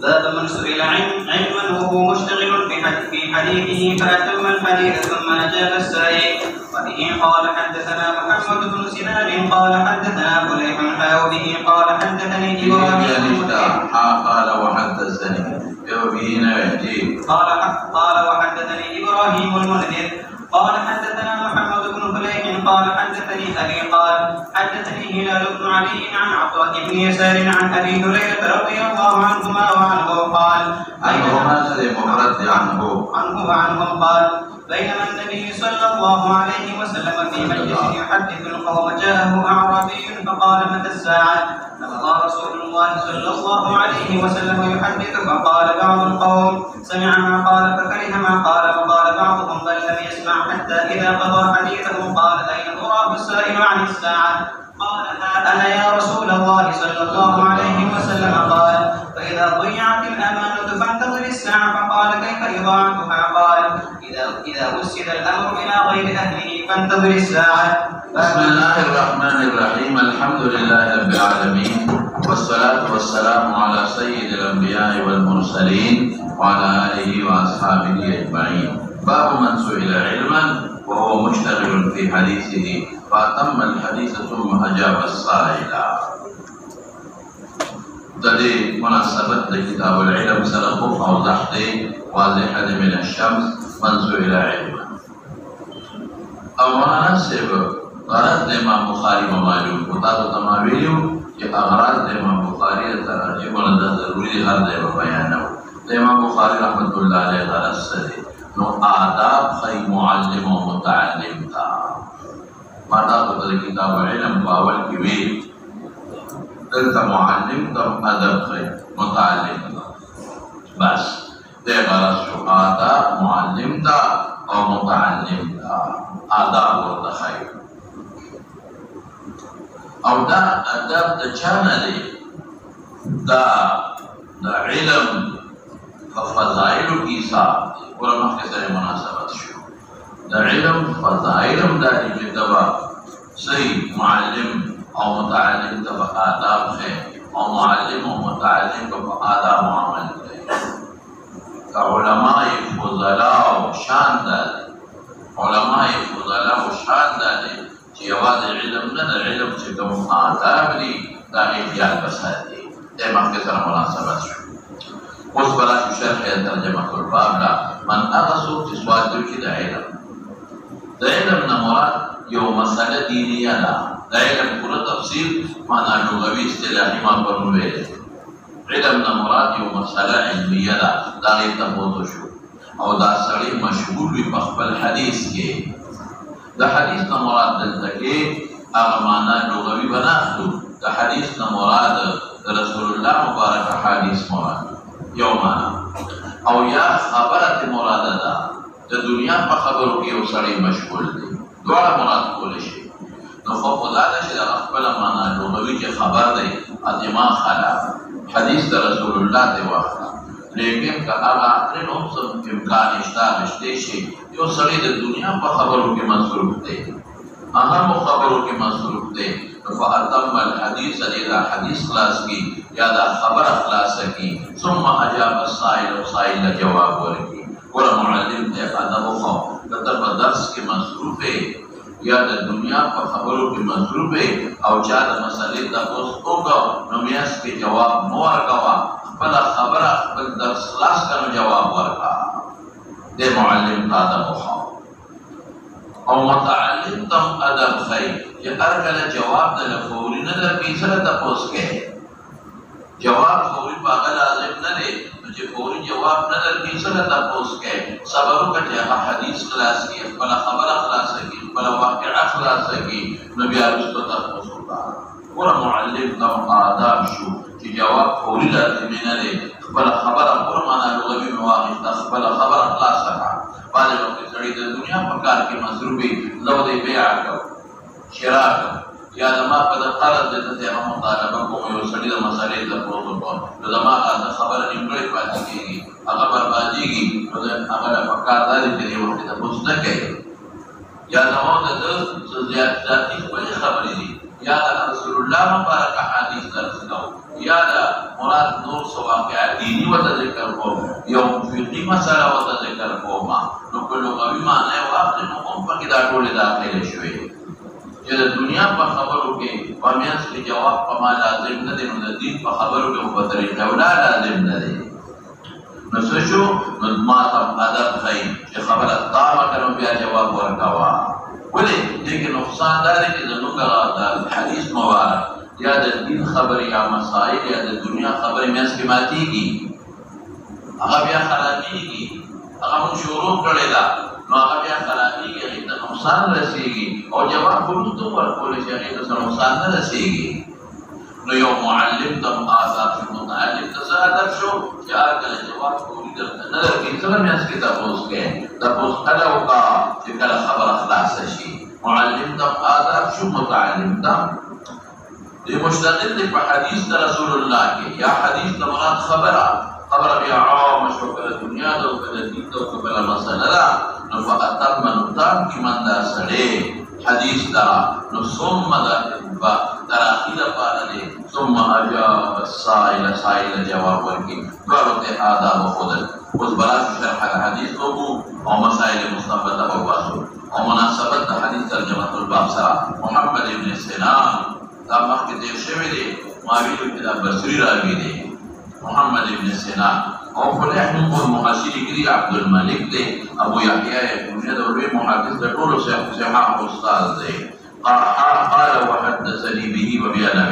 باب من سئل علما وهو مشتغل في حديثه فأتم الحديث ثم أجاب السائل. وبه قال حدثنا محمد بن سنان قال حدثنا فليح وبه قال حدثني إبراهيم قال وحدثني قال وحدثني إبراهيم المنذر قال حدثنا محمد بن فليح قال حدثني أبي قال حدثني هلال بن علي عن عطاء بن يسار عن أبي هريرة رضي الله عنهما وعنه قال عنهم قال بينما النبي صلى الله عليه وسلم في مجلس يحدث القوم جاءه أعرابي فقال متى الساعة؟ فقضى رسول الله صلى الله عليه وسلم يحدث فقال بعض القوم سمع ما قال فكره ما قال وقال بعضهم بل لم يسمع حتى إذا قضى حديثه قال أين أراه السائل عن الساعة؟ قال أنا يا رسول الله صلى الله عليه وسلم قال فإذا ضيعت الأمانة فانتظر الساعة فقال كيف إضاعتها؟ قال إذا وسد الأمر إلى غير أهله فانتظر الساعة. بسم الله الرحمن الرحيم الحمد لله رب العالمين والصلاة والسلام على سيد الأنبياء والمرسلين وعلى آله وأصحابه أجمعين. باب من سئل علما وهو مشتغل في حديثه فأتم الحديث ثم أجاب السائل. تدي مناسبة كتاب العلم سلقه أوضح واضحة من الشمس من سئل علما. أولا سبب غرض امام بخاری معلوم ہوتا تو تماویلیو کہ اغراض امام بخاری ترجمہ ولا ضروری ہر دے بیان ہو امام بخاری رحمۃ اللہ علیہ غرض سے نو آداب خی معلم و متعلم تھا مانا تو کتاب علم باول کی وی دلتا معلم تم ادب خی متعلم بس دے غرض شو آداب معلم تھا اور متعلم تھا آداب و تخیر او دا ادب دا چانا دی دا علم فضائل کی صاحب دی علماء کے سر مناسبت شو دا علم فضائلم دا دی جدبا صحیح معلم او متعلم تبا آداب ہے او معلم و متعلم تبا آداب عمل ہے کا علماء فضلاء و شان دا دی علماء فضلاء و شان دا دی جواز علم نه علم چې کوم آداب دي دا احتیاط بساتي د مختصر مناسبت شو اوس بلا شرح ترجمه الباب لا من اغسو چې سوال کوي د علم نه مراد یو مسله دینیه ده د علم پوره تفصیل معنا لغوي اصطلاحي ما پرونه علم نه مراد یو مسله علمیه ده دا ته موضوع شو او دا سړی مشغول وي په خپل حدیث کې دا حدیث نا مراد دلتا کے اغمانا لغوی بناختو دا حدیث نا مراد رسول اللہ مبارک حدیث مراد یو مانا او یا خبرت مراد دا دنیا پا خبرو کی او سڑی مشغول دی دوارا مراد کولشی نو خدا دا شد اخبر مانا لغوی کے خبر دی ادما خلا حدیث دا رسول اللہ دی واخلا لیکن که آغا اقرین هم سب امکان اشتاق شی یو سړی د دنیا په خبرو کې مصروف دی اهم خبرو کې مصروف دی فاتم الحدیث اذا حدیث خلاص کی یا دا خبر خلاص کی ثم اجاب السائل سائل جواب ورکی ور معلم ته ادب خو کتب درس کې مصروف ہے یا د دنیا په خبرو کې مصروف ہے او چا د مسلې تاسو وګو نو میاس کې جواب مو ورکوا بلا خبره بل درس خلاص کرو جواب ورکا دے معلم تا ادب خو او متعلم تم ادب خی کہ ارکل جواب دل فوری ندر پیسر تپوس کے جواب فوری پاگل لازم ندے مجھے فوری جواب ندر پیسر تپوس کے صبرو کٹے حدیث خلاص کی بلا خبر خلاص کی بلا واقعہ خلاص کی نبی عرصو تپوس ہوتا پورا معلم تم آداب شو کہ جواب فوری لازمی ندے بلا خبر پورمانا لغوی مواقف تا بلا خبر خلاص کا بعد وقت سڑی دنیا پکار کی مصروبی لو دے بیع کرو شراء کرو یا دماغ پا دا قرد دیتا تے ہم مطالبہ کو یو سڑی دا مسئلے دا پروتو کو دماغ دا خبر نمڑے پاتی گی اگر بربادی گی اگر پکار داری تیرے وقت دا پوچھ نہ کہے یا دماغ دا زیادتی خبری دی یا دا رسول اللہ مبارک حدیث درس کرو یا دا مراد نور سو واقعات دینی وتا ذکر کو یو فقهی مسله وتا ذکر کو ما نو په لغوي معنی واخلې نو هم پکې دا ټول داخله شوی چې د دنیا په خبرو کې پامیاس کې جواب په ما لازم نه دی نو د دین په خبرو کې په طریقه ولا لازم نه دی نو څه شو نو ما ته ادب خای چې خبره تامه کړو بیا جواب ورکاوه ولې دغه نقصان دا دی چې زموږ د حدیث مبارک یا د دین خبرې یا مسائل یا د دنیا خبرې مېس کې ماتېږي هغه بیا خرابېږي هغه موږ شروع کړی دا نو هغه بیا خرابېږي هغې ته نقصان رسېږي او جواب وروسته ورکولی شي هغې ته څه نقصان نه رسېږي نو یو معلم ته آداب شو متعلم ته څه ادب شو چې هر کله جواب پورې درته نه درکوي څنګه مېس کې تپوس کوې تپوس کله وکړه چې کله خبره خلاصه شي معلم ته آداب شو متعلم ته دی مشتدل دی په حدیث د رسول الله کې یا حدیث د مراد خبره بیا عام شو کله دنیا د او کله دین د او کله مسله ده نو فاتم من تام کی من دا سړی حدیث دا نو ثم دا تر اخیره پاره ثم اجاب السائل سائل جواب ورکړي ورو ته آداب خودل اوس بلا شرح الحديث او مسائل مستفاده او واسو او مناسبت د حدیث ترجمه الباب سره محمد ابن سنان دا مخکې تیر شوی دی ما ویلو چې دا بصري راوي دی محمد ابن سنان او فلح نوم المحاصري کړي عبدالملک دی ابو یحیی ابن د لوی محدث د ټولو صحاح استاد دی قال وحدثني به وبيانه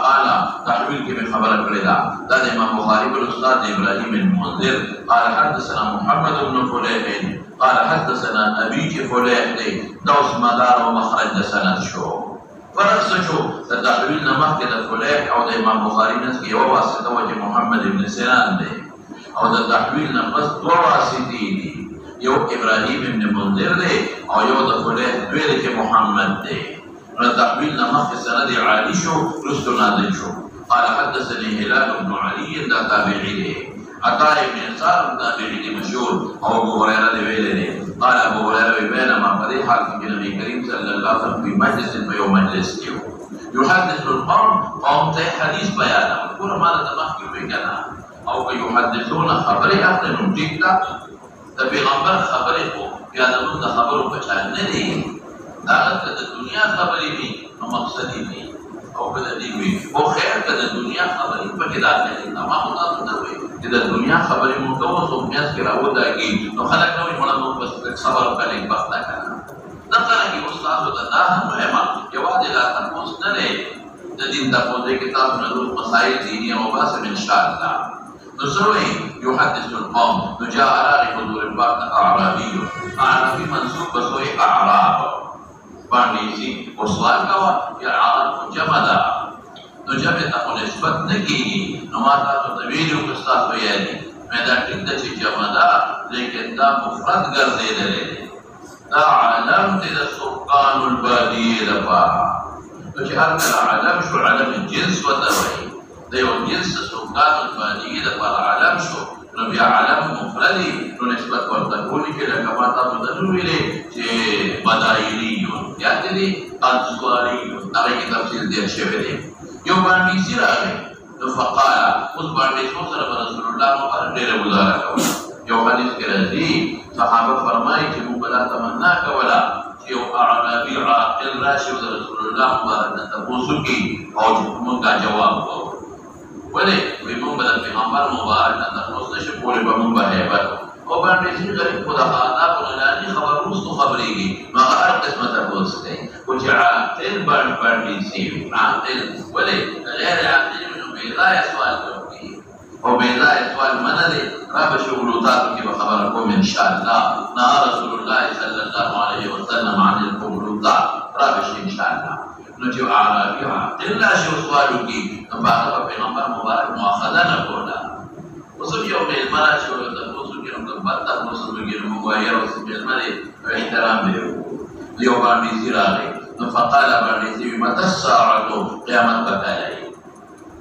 قال تحويل کې خبره کړې ده د امام بخاري پر استاد ابراهيم بن منذر قال حدثنا محمد بن فليح قال حدثنا ابي فليح دی دا اوس مدار او مخرج د سند شو فرق شو د تحویل نه مخکې د فلیح او د امام بخاري منځ کې یوه واسطه وه چې محمد ابن سنان دی او د تحویل نه پس دوه واسطې دي یو ابراهیم ابن منذر دی او یو د فلیح دوی دی چې محمد دی نو د تحویل نه مخکې سند عالي شو وروسته نازل شو قال حدثني هلال بن علي دا تابعي دی عطاء ابن يسار تابعي دی مشهور او ابو هريره دی ویلی دی قال ابو هريره بينما قد حاكم النبي الكريم صلى الله عليه وسلم في مجلس ويوم مجلس يحدث القوم قوم ته حديث بيان كل ما تمخكي وكنا او يحدثون خبر اهل ټیکتا د پیغمبر خبره کو یا د خبرو بچان نه دي دا د دنیا خبرې دي نو مقصد دي او کله دی وی او خیر کله دنیا خبرې پکې راځي تمام تاسو ته وي چې د دنیا خبرې مو کوو سو میاس کې راوځي نو خلک نو موږ بس خبر کړي بس نه کړه دا څنګه استاد د دا مهمه یوازې لا تاسو نه نه د دین د پوهې کې تاسو نه مسائل دي او بس ان شاء الله نو سوي يحدث القوم جاء على حضور الباب اعرابي منسوب بسوي اعراب باندې شي او سوال کاوه یا عرب جمع ده نو جمع ته نسبت نه کیږي نو ما تاسو ته ویلو که تاسو یادي مې دا ټیک ده چې جمع ده لیکن دا مفرد ګرځېدل دا علم دې د سکان البادیه لپاره نو چې هر کله علم شو علم الجنس وته وایي د یو جنس سکان البادیه لپاره علم شو نو بیا علم مفردی نو نسبت ورته کولی چې لکه ما تاسو ته ویلې چې بدایلیون یا دې انصاریون هغه کې تفصیل دی شوی دی یو باندې سیراغه نو فقال اوس باندې څو سره رسول الله مبارک ډېر گزاره کوي یو حدیث کې راځي صحابه فرمایي چې موږ بلا تمنا کوله چې یو اعرابي عاقل راشي د رسول الله مبارک ته تاسو کې او موږ جواب وکړو ولې وي موږ د پیغمبر مبارک نه تاسو نشو کولای به موږ هیبت او باندې چې غریب خدا آداب ولانی خبر روستو خبرېږي نو هر قسمه تاسو کوي او چې عاقل باندې سي عاقل ولې غیر عاقل نو بيضاء سوال کوي او بيضاء سوال منلي را به شغلوتات کې به خبر کوم ان شاء الله نا رسول الله صلى الله عليه وسلم عن القبلوتات را به ان شاء الله نو چې عربي عاقل لا شو سوالو کې نو هغه پیغمبر مبارک مؤاخذه نه کوله اوس یو مېلمانه چې ورته تاسو کې نو پتا تاسو کې نو وایي او مېلمانه احترام دی یو باندې سیراله نو فقال باندې چې متى الساعه قیامت بکایي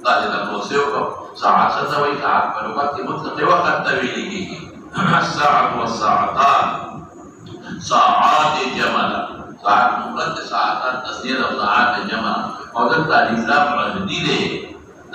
دا د تاسو یو ساعت څه وایي ساعت په وخت مطلق وخت طويل کېږي الساعه والساعتان ساعات جمع ساعت مفرد ساعتان تصدیق او ساعات جمع او د تعریف لا پر دې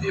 في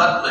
ختم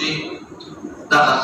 شي دا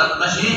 ختم شي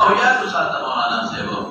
او یا تو ساته مولانا صاحب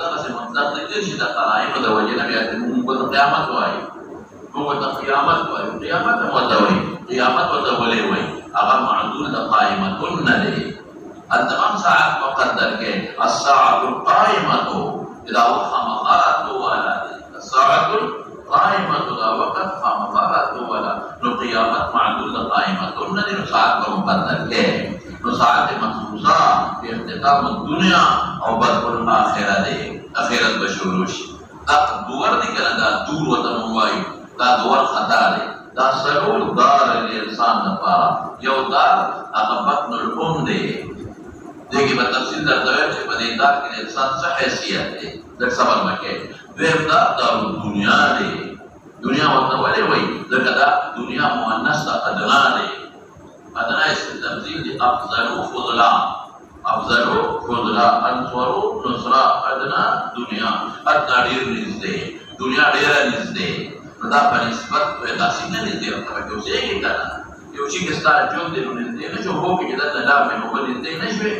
دغه مطلق دې چې د قرائن د وجنه بیا د قیامت وایي هو د قیامت وایي قیامت متوي قیامت متولي وایي هغه معذور د قائمتون نه دی التمام ساعت مقدر کې الساعه القائمه اذا وقع مقالات ولا الساعه القائمه اذا وقت مقالات ولا نو قیامت معذور د قائمتون نه دی ساعت مقدر کې نو ساعت مخصوصه په اختتام الدنيا او بدء الاخره دی اخرت بشروع شي دا دوار دي کنه دا دور وطن وایي دا دوار خطا دی دا سلول دار الانسان لپاره یو دار هغه بطن الام دی دغه په تفصیل درته چې په دې دار کې انسان څه حیثیت دی د صبر مکه دویم دا د دنیا دی دنیا ورته ولې وایي ځکه دا دنیا مؤنث ادنا دی ادنا اسم تمثيل دي افضل فضلا افضل فضلا انصر نصرا ادنا دنیا ادنا ډیر نږدې دنیا ډیر نږدې دا په نسبت په داسې نه نږدې راځي چې څه کنه یو چې ستاره جون دی نو نږدې نه شو هو کې دا لا مې نو نږدې نشوي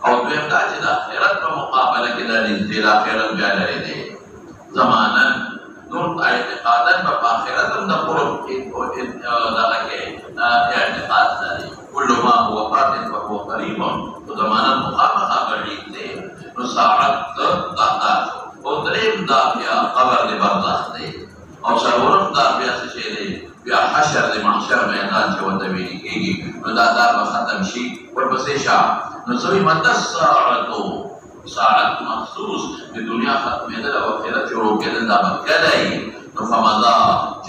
او دویم دا چې د آخرت په مقابله کې دا نږدې د آخرت بیا لري دی زمانه نور اعتقادا په آخرت هم د قرب دا کې اعتقاد لري كل ما هو فات فهو قريب وزمانا مخامخه بعيد دی نو ساعت دا او دریم دا بیا قبر د برزخ دی او څلورم دا بیا څه شی دی بیا حشر د محشر میدان چې ورته ویل کېږي نو دا به ختم شي ورپسې شا نو سوی مد ساعت مخصوص د دنیا ختمېدل او آخرت شروع کېدل دا به کله نو فمضى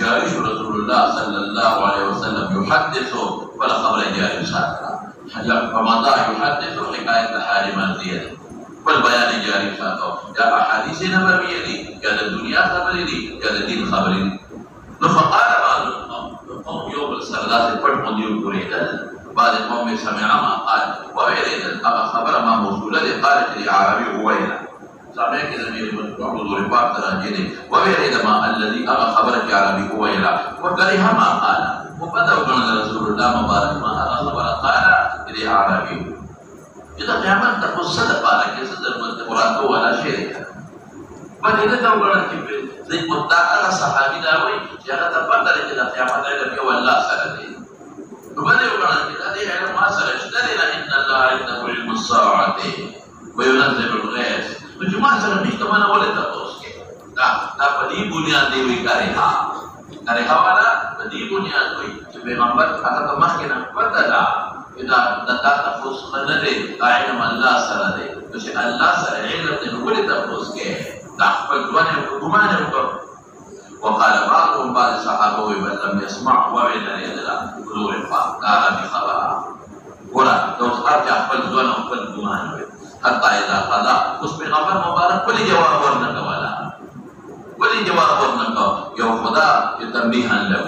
جاري رسول الله صلى الله عليه وسلم يحدث ولا خبر جاري ساترا فمضى يحدث حكاية حال مرضية والبيان جاري ساترا يا أحاديث نبوية دي يا الدنيا خبر دي يا الدين خبر دي فقال بعض القوم يوم السرداس فرق مدير بريدا بعد القوم سمع ما قال وبيريد أبا خبر ما موصولة قالت لي عربي هويلا سامع كده من حضور بعض تراجيني وبيريد ما الذي أبا خبرك عربي هويلا وكره ما قال وبدأ من رسول الله مبارك ما أبا خبر قال لي عربي إذا قيامت تقول صدق لك صدق مراته ولا شيء بل إذا تقول كيف زي مدعى صحابي داوي جاء تفضل إلى قيامت علم ولا سردين وبدأ يقول هذه علم ما سرشترينا إن الله عنده علم الساعة وينزل الغيث مجموعة سرمشت مانا ولا تقوس دا بدی بنیاد دی وی کاریها والا بدی بنیاد وی چې پیغمبر هغه مخکې نه پته دا دا تاسو نه دی علم الله سره دی چې الله سره علم دی نو ولې تاسو کې دا خپل ځوانه ګمان وکړ وقال بعضهم بعض الصحابه ومن لم يسمع وعد يدلا حضور الفاق قال بخبر ورا دوست ارجع خپل ځوانه خپل ګمان حتى اذا قضى اس پیغمبر مبارک ولې جواب ورنکړ ولې جواب ورنکړ یو خدا تنبیها له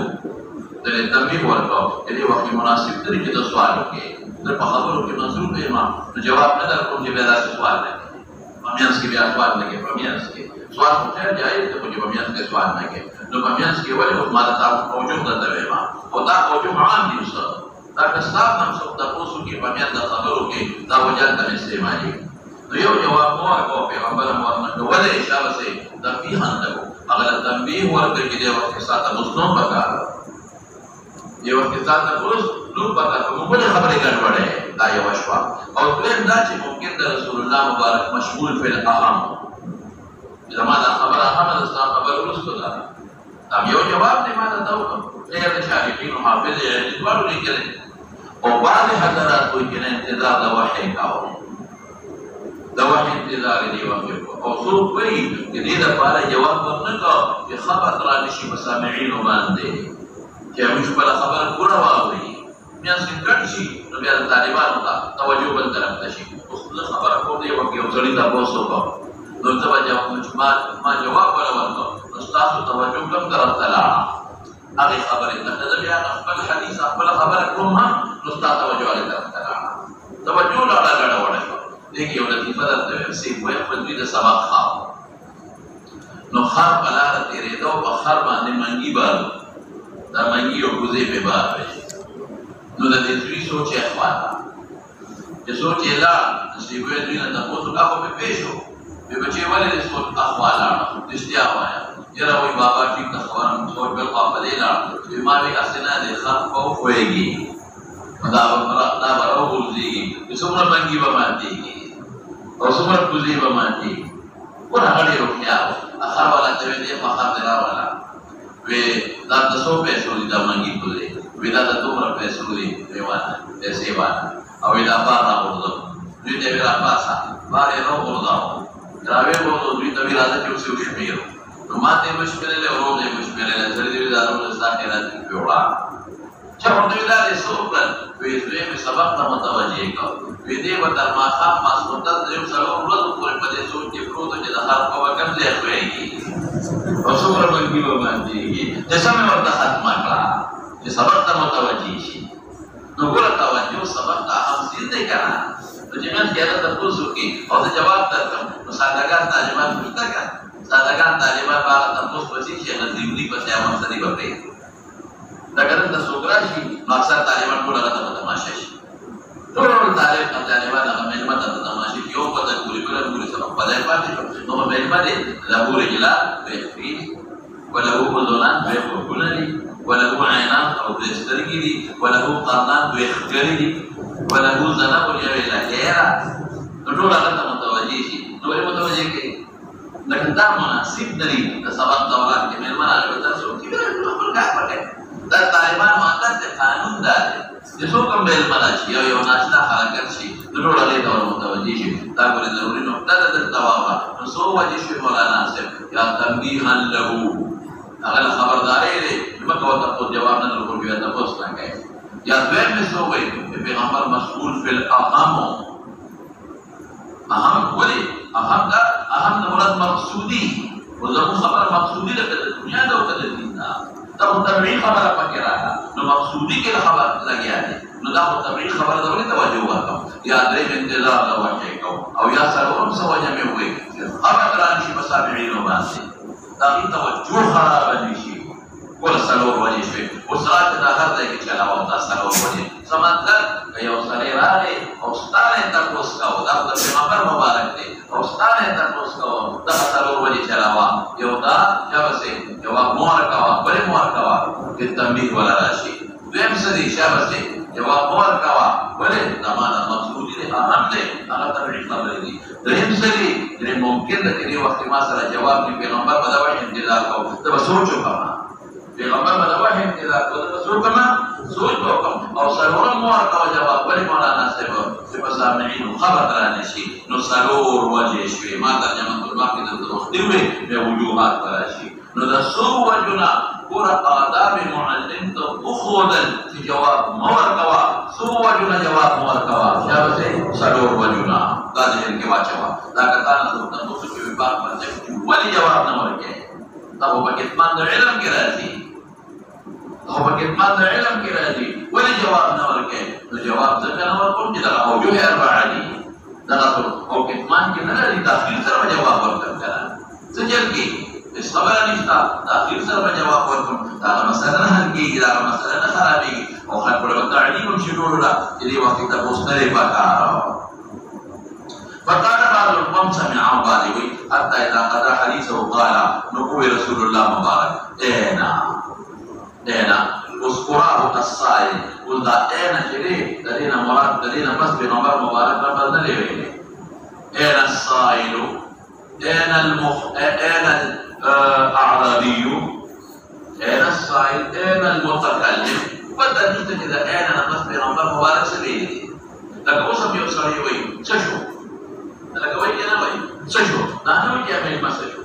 دغه تنبیه ورکړ دې وخت مناسب طریقې د سوال وکړي د په خبرو کې منظور به ما جواب نه درکوم چې به دا سوال نه پامیانس کې بیا سوال نه کې پامیانس کې سوال څه جایز ته چې پامیانس کې سوال نه کې نو پامیانس کې ولې ما تاسو موجود ده ما او دا موجود عام دي استاد دا کستاب هم څه تاسو کې پامیان د خبرو کې دا وجه ته استعمالي نو یو جواب ورکړ پیغمبر ورنکړ ولې اشاره سي تنبیه له هغه تنبیه ورکړي چې د وخت ساته مسلمان پکار دی وخت ساته نو پکار په موږ خبرې ګډوډه دا یو شوا او بل دا چې ممکن د رسول الله مبارک مشغول فی الاهم زمانہ خبره هم د خبر ورسره دا یو جواب دی ما ته وکړ غیر شارحین حافظ اعتبار لیکل او بعض حضرات کوئی کې انتظار د وحی کاوه د وحی انتظار دی وکړ او څوک وایي چې دې لپاره جواب ورنکړ چې خبر را نشي مسامعين باندې چې موږ په خبره پوره واوري بیا څنګه شي نو بیا طالبانو ته توجه بل طرف نشي اوس خبره کوم دی وکړ او ځړې تاسو کو نو ته جواب ما جواب ورکړ استاذ توجه کم طرف تلاړه هغه خبره ده بیا خپل حدیث خپل خبره کوم استاذ توجه علی طرف تلاړه توجه لا غړ وړه دغه یو لطیفه ده چې وایي خپل دې سبق خاو نو خر بلار تیرې دو په خر باندې منګي بار دا منګي او کوزه په بار نو د دې دوی سوچ یې خواله چې سوچ یې لا چې وایي دوی نه تاسو هغه په پېښو به بچي ولې د سوچ اخواله دشتیا وایا یره وای بابا ټیک د خبرم سوچ بل په دې لا چې ما وی اسنه د خر په خوېږي دا ورځي چې څومره منګي به ماتي او څومره کوزه به ماتي ورغړې روحیا اخر والا ته دې په خاطر راواله وی دا د څو پیسو دي دا منګي کوزه وی دا د دومره پیسو دي دیوانه پیسې وانه او دا بار راوړل دوی دې را پاسه بارې راوړل راوي ورته دوی ته راځي چې اوسې وشمیرو نو ماته مشکلې له ورو دې مشکلې له زړې دې دارو ساتي راځي پیوړه چې ورته دا دې سوپر وی دې په سبق ته متوجه کو وی دې وتر ما خام ماسوتل دې څلور ورځې پورې په دې سوچ کې پروت چې د هر کوه کم ځای خوېږي او څومره باندې باندې چې سمې ورته ختمه کړه چې سبق ته متوجه شي نو ګوره توجه سبق ته هم زیاته کړه چې من کېده د پوسو کې او د جواب درکم نو سادهګان طالبان پوښتنه کړه سادهګان طالبان باغ ته پوس پسې چې نزدیکی په ځای مقصدی وکړي دا ګرځي د سوګراشي نو اکثر طالبان ټول هغه ته تماشا شي ټول طالبان هغه مېلمه ته تماشا کوي او په دې ګوري سبق په ځای پاتې نو مېلمه دې لا ګوري جلا به وله اذنان ويقولني وله عينان او بيسترجلي وله قرنان ويخجلي وله ذنب يا الهيرا ټول هغه ته متوجه شي نو متوجه کوي لکه دا مناسب دلیل د سبق دوران کې مېلمانه له تاسو کې خپل کار وکړي دا طالبان ماده د قانون ده چې څوک هم مېلمانه شي او یو ناشته حرکت شي ټول هغه ته متوجه شي دا ګورې ضروري نقطه ده د تواوا نو سو وجه شي مولانا صاحب یا تنبیها له هغه خبرداري دې مکه وته جواب نه ورکوي دا پوسټ نه کوي یا دویم څه وایي پیغمبر مسئول فی الاهم اهم ولي اهم دا اهم د مراد مقصودی ولکه خبر مقصودی د دنیا د او د دین دا متبعی خبره پکې راغله نو مقصودی کې خبر لګیا دي نو دا متبعی خبره د ولې توجه وکړه یا دې انتظار دا واچي کو او یا سره هم سوجه مې وې خبر دران شي مسابعين وباسي دا توجه خراب نشي ول سلور وجه شي او سره دا هر ځای کې چلاو دا سلور وجه سمندر یو سره راغی او ستاره تاسو کاو دا د پیغمبر مبارک دی او ستاره تاسو کاو دا سلور وجه چلاوا یو دا جوابسه جواب مور کاوا بل مور کاوا د تنبیه ولا راشي دیم سدي شابسه جواب مور کاوا بل زمانہ مقصود دی اهم دی هغه تبعی خبرې دي دیم سدي چې ممکن ده چې وخت ما سره جواب دی پیغمبر په دا وایي انتظار کوو ته سوچو کما پیغمبر په دا وایي انتظار کوو ته سوچو کما سوچ وکم او سرور مور کا جواب ولې مولانا صاحب چې مسامعين خبر درانه شي نو سرور وجه شي ما ترجمه الله کې د وخت دی به وجوهات راشي نو دا سو وجنا ګور آداب معلم ته خودل چې جواب مور کوا سو وجنا جواب مور کوا شابه سرور وجنا دا دې کې واچوا دا کته نه تاسو چې په باب باندې ولې جواب نه ورکړي دا په کتمان د علم کې راځي او په کتمان د علم کې راځي ولې جواب نه ورکړي نو جواب ځکه نه ورکوم چې دا موجوه اربعه دي دا او کتمان کې نه لري تاخير سره جواب ورکړه څه چل کې اس خبره نشته تاخير سره جواب ورکوم دا مسله نه حل کېږي دا مسله نه خرابېږي او خلک په تعلیم هم شروع را دې وخت ته پوښتنه پکاره فقال بعض القوم سمعوا بالغ حتى اذا قضى حديثه قال نقول رسول الله مبارك اينا اذكراه كالصائل قل دا اينا شري دلينا مراد دلينا بس بنمبر مبارك نمبر دلي اينا الصائل اينا الاعرابي اينا الصائل اينا المتكلم بدل كده اينا بس بنمبر مبارك سبيلي لكن وصف يوصل يوي ششو لکه وایي نه وایي څه شو دا نه وایي چې مېلمه څه شو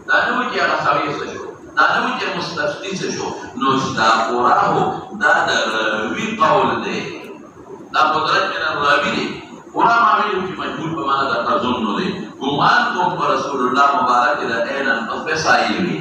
دا نه وایي چې هغه سړی څه شو دا نه وایي چې مستفتي څه شو نو دا قرآن دا د راوي قول دی دا قدرت من الراوي دی قرآن وایي چې مجبور په معنا د تظن دی ګمان کوم پر رسول الله مبارک د عین پس به سایل وي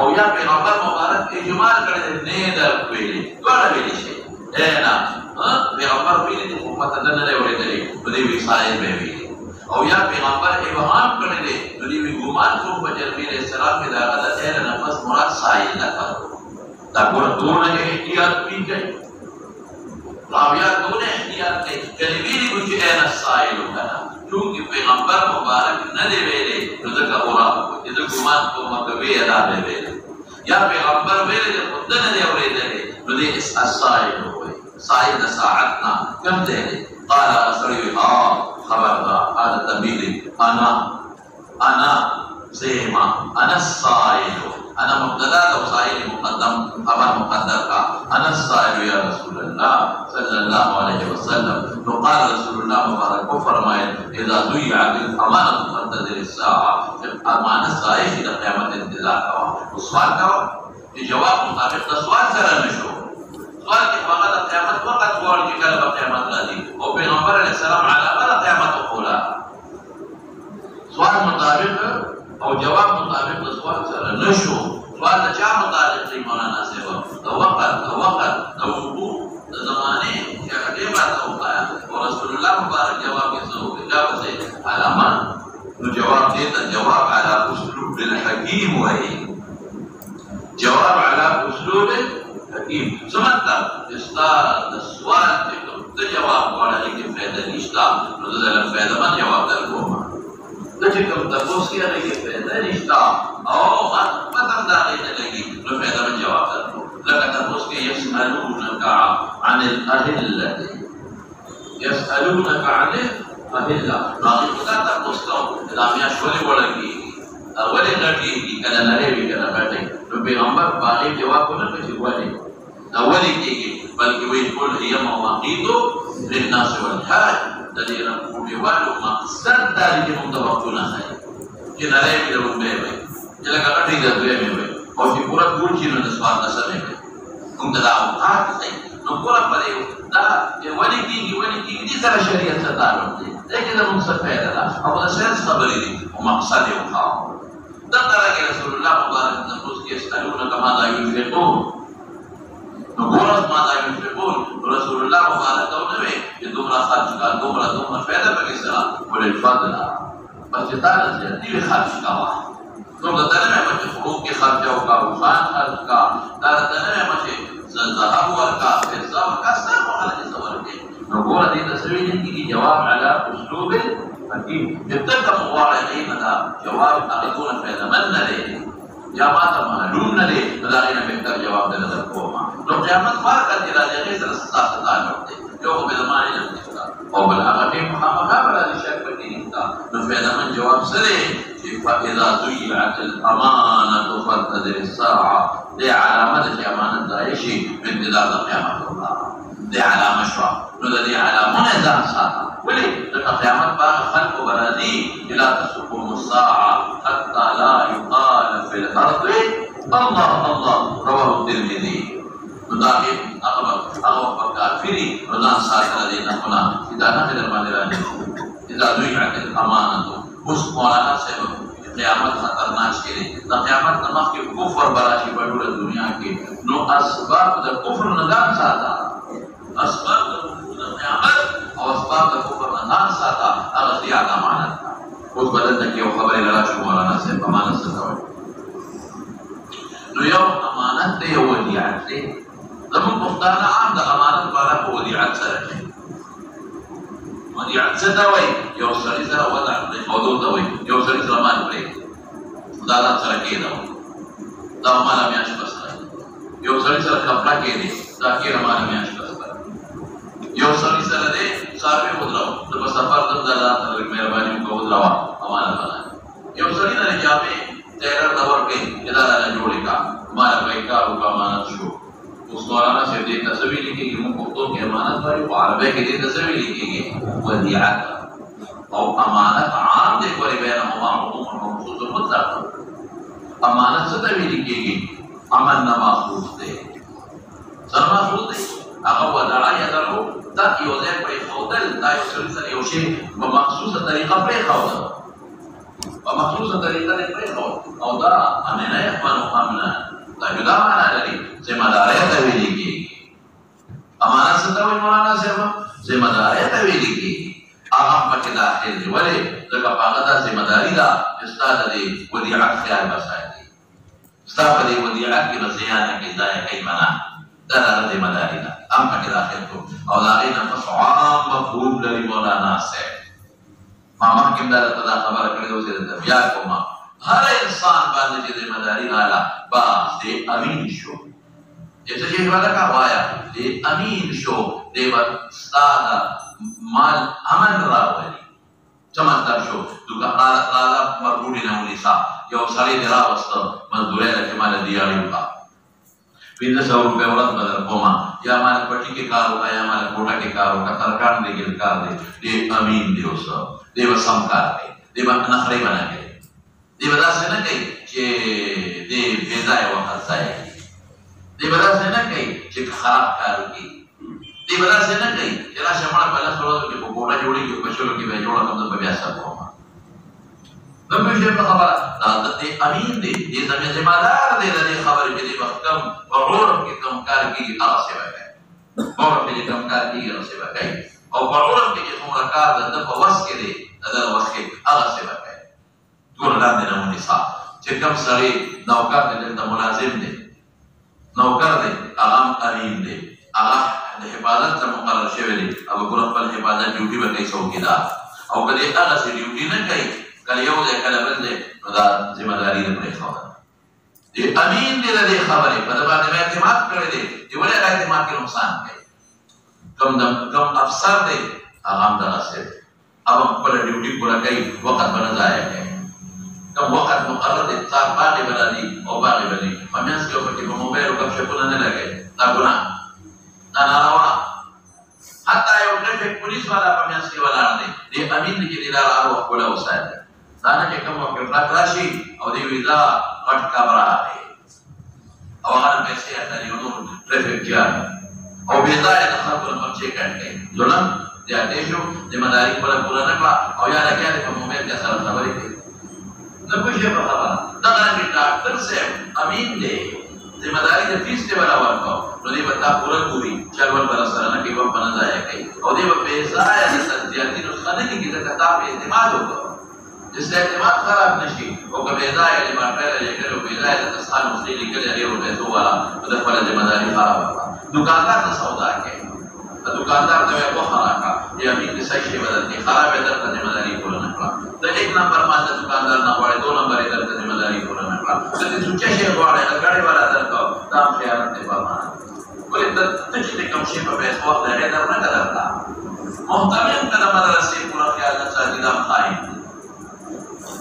او یا پیغمبر مبارک اجمال کړی نه دا ویلي ټول ویلي شي نه پیغمبر ویلي د حکومت نه نه ورېدلې په دې وسایل به ویلي او یا پیغمبر ابهام کړی دی د دې ګمان کوم په جرمي اسلام کې دا غلط ہے نفس مراد سایل نه کړو دا ګورونه احتیاط پیږي راویا دونه احتیاط کوي کلمې دې چې انا سایل وکړه چونکه پیغمبر مبارک نه دی ویلي نو ځکه اورا چې د ګمان کوم په وی ادا دی ویلي یا پیغمبر ویلي چې خود نه دی اورېدلې نو دې اس سایل وي سایل د ساعتنا کم دی قال اسرها خبردار هذا تبيلي انا سيما انا السائل انا مبتدا وسائل مقدم خبر مقدر کا انا السائل یا رسول اللہ صلی اللہ علیہ وسلم تو قال رسول اللہ مبارک کو فرمائے اذا ضيعت الامانه فانتظر الساعه امانت سائل کی قیامت انتظار کرو سوال کرو کہ جواب مطابق سوال سره نشو سوال کی فقط قیامت وقت ور کی کله قیامت راځي او پیغمبر علیہ السلام علامه قیامت وقولا سوال مطابق او جواب مطابق سوال سره نشو سوال د چا مطابق دی مولانا صاحب د وقت د وقوع د زمانه چې هغه باندې وقایا او رسول الله مبارک جواب یې سو جواب سے علامه نو جواب دې ته جواب علی اسلوب الحکیم وای جواب علی اسلوب حکیم سمجھتا استاد سوال ته جواب ورکړي کې فائدہ نشته نو زه فائدہ باندې جواب درکوم د چې کوم تاسو کې هغه کې فائدہ نشته او پته دا نه لګي نو فائدہ باندې جواب درکوم لکه تاسو کې يسالونك عن الاهله يسالونك عن الاهله راځي دا تاسو ته دا بیا شولې وړي اولې غټي کله نه وی کنه باندې نو پیغمبر باندې جواب ورکړي چې وایي اولې کېږي بلکې وی ټول هي مواقیت للناس والحاج د دې رقمي والو مقصد دا چې موږ توقع نه کوي چې نه لري د وبې وي چې لکه کټي د دوی وي او چې پورا ټول چې نو سوال نه سره کوم دا اوقات کوي نو پورا پرې دا ولې کېږي دې سره شریعت سره تعلق دی دا چې موږ څه پیدا ده او دا څه خبرې دي او مقصد یې وخاو دا درګه رسول الله مبارک د روز کې استلونه کما دا یو نقولت ماذا ينفقون رسول الله مبارك ونبي يدومنا خارج قال دومنا فائدة بكسرة وللفضل بس تعالى دي خارج قوا نو دتنه مچ خروج کے خرچہ کا روحان خرچ کا دتنه مچ ذهب ورکا فضا ورکا سب حالت صور کے نقول دي تصویر کی جواب على اسلوب حکیم جتک مواعظین دا جواب اغدون فائدہ من لے یا ما ته معلوم نه دی دا غینه بهتر جواب درته کوم نو قیامت بار کله راځي سره ستاسو تعلق دی یو به زمانه نه نشته او بل هغه په مقابله د شک پکې نشته نو فائدہ من جواب سره چې فاذا ضيعت الامانه فانتظر الساعه دې علامه د امانت ضایع شي انتظار د قیامت الله دې علامه شو نو دې علامه ځان ساته ولې د قیامت باغ خلق برازي الى تسقم الساعه حتى لا يقال في الارض الله الله رواه الترمذي مداخل اغلب كافري رضان ساتره دي نقلا اذا نقل المدران اذا ضيعت الامانه اس مولانا سے قیامت خطرناک شي د قیامت نمخ کې کفر براشي په ټول دنیا کې نو اسباب د کفر نظام ساته اسباب د قیامت او اسباب د کفر نظام ساته هغه زیات امانت اوس بدل ته یو خبره لرا شو مولانا سے امانت څه کوي نو یو امانت دی او ودیعت دی زموږ پښتانه عام د امانت په اړه په ودیعت سره کوي ودیعت څه ته وایي یو سړي سره وضع دی او دوی ته وایي یو سړي سره مان پرې دا سره کېده دا مالا میاش بسره یو سړي سره کپڑا کېده دا کې مالا میاش بسره یو سړي سره دې صاحب ودراو د سفر د الله تعالی مهرباني کو ودراوا امانت بنا یو سړي نه جامې تیرر دور کې اداره نه جوړې کا مالا پیکا او امانت شو اس مولانا سے دې تصویر لیکي چې موږ پښتو کې امانت وایو او عربی کې دې تصویر لیکي ودیعت او امانت عام دې کوي بینهما عموم مخصوص مطلق امانت څه ته ویل کېږي امن نه ماخوذ دی سره ماخوذ دی هغه وضع يدعو دا یو ځای پرې ښودل دا یو سلسله یو شی په مخصوصه طریقه پرې ښودل په مخصوصه طریقه یې پرې ښود او دا امنه یقبلو امنا دا جدا معنا لري ذمہ داري ته ویل کېږي امانت څه ته وایي مولانا صاحب ذمہ داري ته ویل کېږي هغه پکې داخل دی ولې ځکه په هغه دا ذمہ داري ده چې ستا د دې ودیعت خیال وساتي ستا په دې ودیعت کې به زیان نه کېږي ضایع کوي معنا دا د ذمہ داري ده هم پکې داخل کړو او د هغې نه پس عام مفهوم لري مولانا صاحب ما مخکې هم دا خبره کړې وه چې درته بیا کومه هر انسان باندې چې ذمہ داري راغله بس دی امین شو چې څه شی ولکه وایا دی امین شو دی به ستا د مال امن راولي څه مطلب شو راځه مرګوړي نه ونیسه یو سړی دې راوسته مزدورۍ ده چې ماله دیاړې وکړه 1500 روپے ورځ به درکومه یا ماله پټي کې کار وکړه یا ماله کوټه کې کار وکړه ترکاڼ دی ګل کار دی دی امین دی اوس دی به سم کار کوي دی به نخرې به نه کوي دی به داسې نه کوي چې دی بې ځایه وخت ضایع کړي دی به داسې نه کوي چې خراب کار وکړي دی به داسې نه کوي چې راشه مړه په لسو ورځو کې په کوټه جوړېږي په شلو کې به یې جوړه کړم زه به بیا سر کومه نو مې شی په خبره دا دی امین دی دی ذمہ دار دی د دې خبرې چې دی وخت کم په عرف کې کم کار کېږي هغه څه به کوي په عرف کې کم کار کېږي هغه څه به کوي او په عرف کې چې څومره کار د ده په وس کې دی د ده وس کې هغه څه به کوي ټول لاندې نه ونیسه چې کوم سړی نوکر دی دلته ملازم دی نوکر دی هغه هم امین دی هغه د حفاظت ته مقرر شوی دی او ګوره خپل حفاظت ډیوټي به کوي څوکیدار او که دی هغسې ډیوټي نه کوي کله یو دی کله بل دی نو دا ذمہ داري ده پرېښوده دی امین دی د دې خبرې په ده باندې مې اعتماد کړی دی دی ولې هغه اعتماد کې نقصان کوي کوم افسر دی هغه هم دغسې دی هغه خپله ډیوټي پوره کوي وخت به نه ضایع کوي کوم وخت مقرر دی سهار باغې به راځي او باغې به ځي په منځ کې پکې په موبایل او ګپشپونه نه لګوي دا ګناه دا ناروا حتی یو ټریفک پولیس والا په منځ کې ولاړ دی دی امین دی چې دی دا هر وخت خپله وساتي دا نه چې کوم وخت ټرک راشي او دی وایي دا غټ کب راغی او هغه پیسې اخلي او نور ټریفک جام او بې ځایه د خلکو نه خرچې کټ کوي ظلم زیاتې شو ذمہ داري خپله پوره نه کړه او یا لګیا دی په موبایل کې سره خبرې کوي نه پوه شوې په خبره دغه رنګې ډاکټر صاحب امین دی ذمہ داري د فیس دی ولا ورکړو نو دی به تا پوره ګوري چل ول به راسره نه کوي وخت به نه ضایع کوي او دی به بې ځایه د زیاتي نسخه نه کېږي ځکه تا په اعتماد وکړو جس اعتماد خراب نشي او که بې ځایه لیبارټۍ لیکلي او بې ځایه د دستخان نسخې لیکلي ډېرو پیسو والا نو د خپله ذمہ داري خرابه کړه دوکاندار ته سودا کوي دوکاندار ته وایي غوښه راکړه یا امین دې صحیح شی به درکړي خراب یې درته ذمہ داري پوره نه کړه د 1 نمبر باندې دوکاندار نه غواړي 2 نمبر یې درته ذمہ داري پوره نه کړه د دې سوچه شی غواړي ګاډي والا درکړه دا هم خیانت دی په معنا ولې ته چې د کوم شي په پیسو وخت هغې در نه درکړه محتمل که د مدرسې پوره خیال نه ساتي دا خاین دی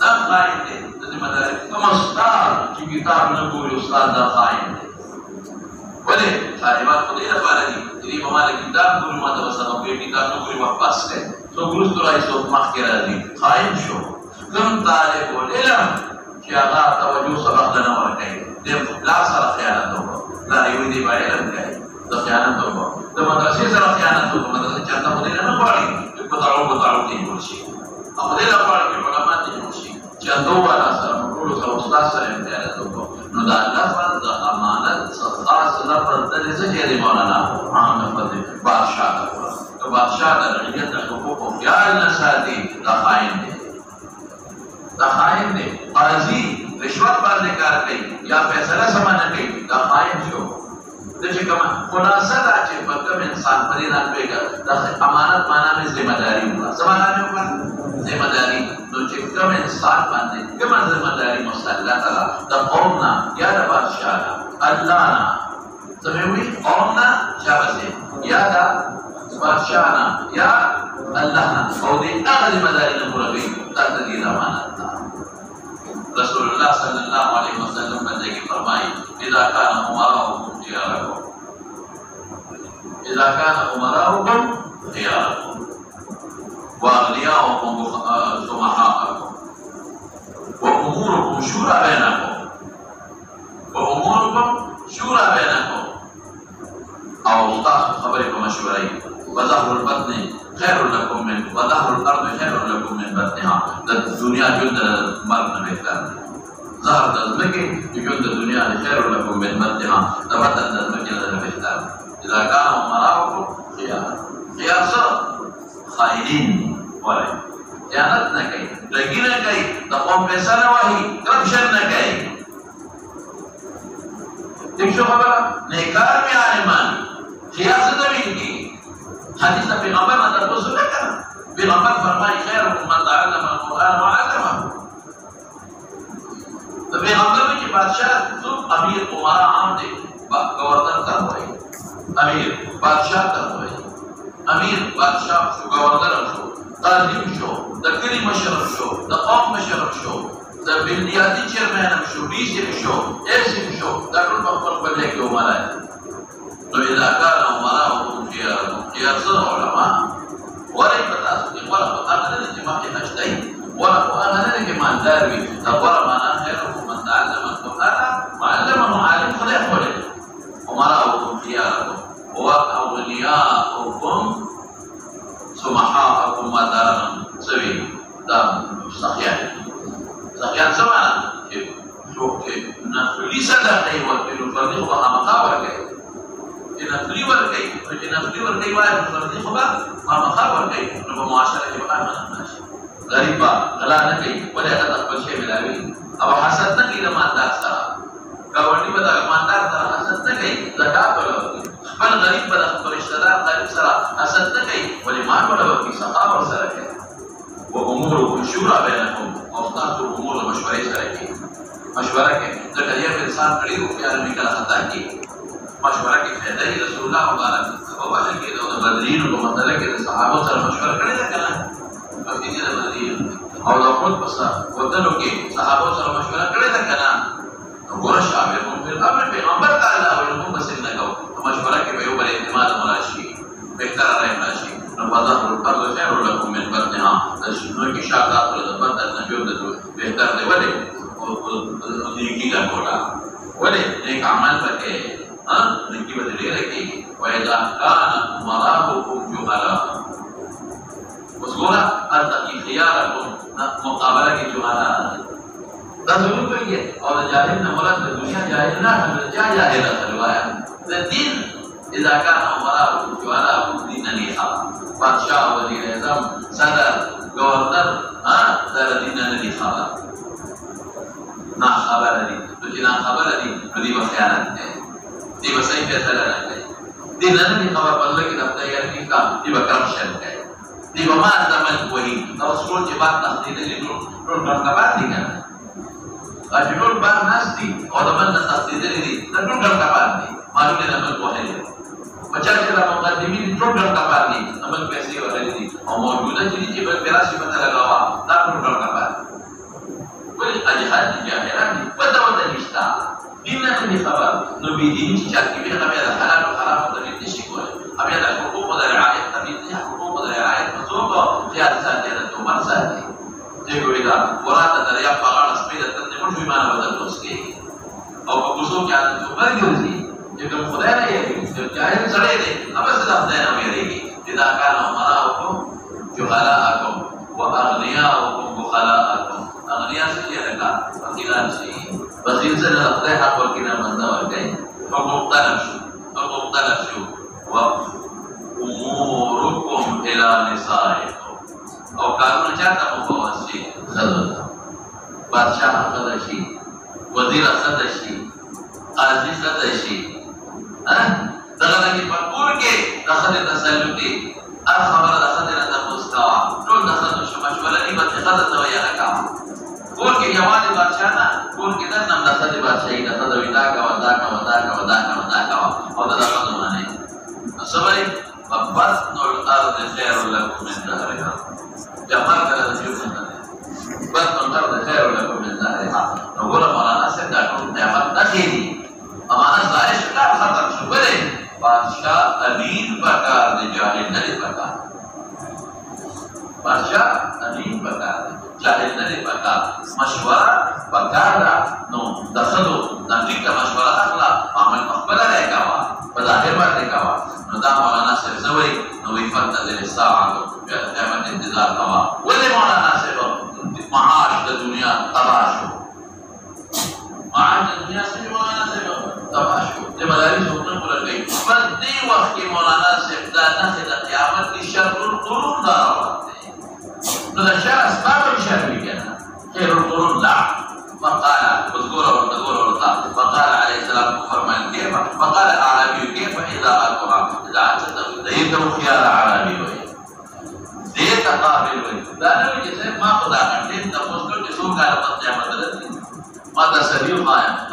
دا خاین دی د ذمہ داري کوم استاد چې کتاب نه ګوري استاد دا خاین دی ولې طالبان خو دې لپاره دي چې دوی به ما له کتاب ګوري ما ته به سبق وایي کتاب نه ګوري وخت پاس کوي څوک وروسته راځي څوک مخکې راځي خاین شو کوم طالب العلم چې هغه توجه سبق ته نه ورکوي دې پلار سره خیانت وکړو پلار یې وایي دی به علم کوي د خیانت وکړو د مدرسې سره خیانت وکړو مدرسې چاته خو دې نه غواړي چې په تړاو کې جوړ شي او دې لپاره چې علما دې جوړ شي چې والا سره ټولو سره استاد سره امتیازات وکړو نو دا لفظ د امانت خاص لفظ د څه کې دی مولانا عام لفظ دی بادشاہ دا تو بادشاہ د رعیت د حقوق او خیال نه ساتي دا خائن دی قاضي رشوت باندې کار کوي یا فیصله سمانه کوي دا خائن شو د چې کومه خلاصه دا چې په کوم انسان پرې راځي د امانت معنا مې ذمہ داری وکړه سمانه مې وکړه ذمہ داری نو چې کوم انسان باندې کومه ذمہ داری مسلط ده د قوم نه یا د بادشاہ نه الله نه سموي قوم نه شابسه یا د بادشاہ نه یا الله نه او دې هغه ذمہ داری نه پوره کوي دا د دې امانت ده رسول الله صلی الله علیه وسلم باندې کې فرمایي اذا كان امراؤكم خياركم واغنياؤكم سمحاءكم واموركم شورى بينكم او تاسو خبرې بطنها د دنیا ژوند د مرګ نه بهتر دی ظهر د ځمکې ژوند د دنیا خیر لكم من بطنها د بطن د ځمکې نه بهتر اذا كان امراؤكم خيارا خيار سره خائنين وایي خیانت نه کوي لګي نه کوي د قوم پیسې نه وایي کرپشن نه کوي دیکھ شو خبره نیکار می عالمان خیار څه دوی کی حدیث پیغمبر نه تاسو نه کړه پیغمبر فرمایي خیرکم من تعلم القرآن وعلمه د پیغمبر کی بادشاہ تو امیر عمرا عام دي گورنر ته وایي امیر بادشاہ ته وایي امیر بادشاہ شو گورنر شو قاضي شو د کلی مشر شو د قوم مشر شو د بلدیاتي چیرمن شو ډي سي شو اس شو دا ټول په خپل بلې کې ومالای نو اذا كان امراؤكم خيار علماء ولا پتا چې ولا پتا نه چې ما کې نشته ولا قرآن نه کې مالدار وي دا ولا معنا خيركم من تعلم القرآن وعلمه عالم خدای خولې امراؤكم خياركم واغنياؤكم سمحاءكم مدارا سوي دا صحيح صحيح سمعنا شوف نفلي صدقه وكيل فرضي خو مخابره کوي نفلي ورکي نفلي ورکي وایي فرضي خو مخابره کوي نو په معاشره کې به امن نشي غریب غلا نه کوي ولې هغه خپل شی ملاوي او حسد نه کوي مالدار سره گاونډي به د مالدار سره حسد نه کوي زکات ورکوي خپل غریب به خپل رشتہ دار غریب سره حسد نه کوي ولې مال ورکوي صحابه سره کوي واموركم شورى بينكم واختاروا امور مشورې سره کوي مشوره کوي ځکه یو انسان کړي او بیا نه کله خطا کوي مشوره کوي فائدہ رسول الله مبارک او باندې کې د بدرین او مسله کې د صحابه سره مشوره کړي دا کنه په دې کې د بدرین او د خپل پسا ودلو کې صحابه سره مشوره کړي دا کنه وګوره شامل په امر پیغمبر تعالی او موږ بس نه کوو مشوره کې به یو بل اعتماد مراشي بهتر راي مراشي نو بازار الارض خير لكم من بطنها نو کې شاګات د بدن نه جوړ د بهتر دی ولې او دې کې لا کولا ولې نیک عمل وکړي ها دې به دې راکې وإذا كان مراؤكم جهلاء وسورة التقي خياركم مقابله کې جهلاء دا ضرور کوي او جاهل نه مراد د دنیا جاهل نه جاهل سلوایا د دین اذا كان امراؤكم جهلاء دين ليها بادشاہ وزیر اعظم صدر گورنر در دین نه خبر نه خبر دي چې نه خبر دي دې وخیانت ده دې وسای فیصله نه کوي دې نه خبر بدل کې د تیار کې کا دې کرپشن کوي دې ما زمن کوي او څول چې بعد تخدید دې ټول ډکبات دي کنه اجرول بعد ناس دي او د من تخدید دي ټول ډکبات دي معلومه نه مل کوي بچا چې د مقدمین ټول ډکبات دي عمل پیسې ورلې دي او موجوده چې بل پیراسي پته لگاوا دا ټول ډکبات ولې اجهاد جاهلان دي پته وته نشتا دین نه خبر نو بي دین چې چاکي به هغه د حلال او حرام د دې شي کوي هغه د حقوق د رعایت د دې حقوق د رعایت مزوق خیال ساتي د عمر ساتي دغه دا ورته دریا په اړه سپیده تنه مو ایمان بدل وسکي او په کوڅو کې د عمر ګرځي چې خدای نه یې چې جاهل سره دې هغه څه د خدای نه ویریږي اذا كان امراؤكم جهلاءكم واغنياؤكم بخلاءكم اغنياء څه لکه فقیران شي فقیر سره خدای حق ورکینه منځ ورکړي او مختلف شو واموركم الى نسائكم او کارونه چاته مفوضي خزر بادشاہ خزر شي وزیر خزر شي قاضي خزر شي دغه کې په کور کې د خزر تسلطي هر خبره د خزر د مستوا ټول د خزر مشوره نه به خزر ته ویا راکا کور کې یوازې بادشاہ نه کور کې د نام د خزر بادشاہي د خزر ودا کا او دا قانونه صبري بطن الارض خير لكم من ظهرها جمال کله د یو څه بطن الارض خير لكم من ظهرها نقول مولانا سيدا کوم نعمت تخيري امانه ظاهر شکار ختم شو بله بادشاہ امین پکار د جاهل نه پکار بادشاہ امین پکار جاهل نه پکار مشوره پکار نو دخلو نزدیک مشوره اخلا عمل خپل راکاوه په ظاهر باندې کاوه نو دا مولانا صاحب زوی نو وی فضل الساعه قیامت انتظار کاوه ولې مولانا صاحب من الشر أسباب الشر كنا خير القرون لا فقال فقال عليه السلام فرمان كيف فقال أعرابي كيف إذا أتوها إذا أتت ديته خيار أعرابي ديت قابل لا نقول جسد ما خدا كنتين تفوزكو جسوم كان تطيع مدرسي ما تسبيل قائم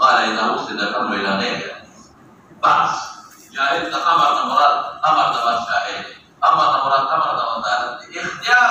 قال إذا وصل الأمر إلى غيره بس جاهل أمر مراد أمر دبر شاهد أمر مراد أمر دبر دارت اختيار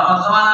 أمر زمان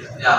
اختيار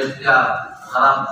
اختيار حرام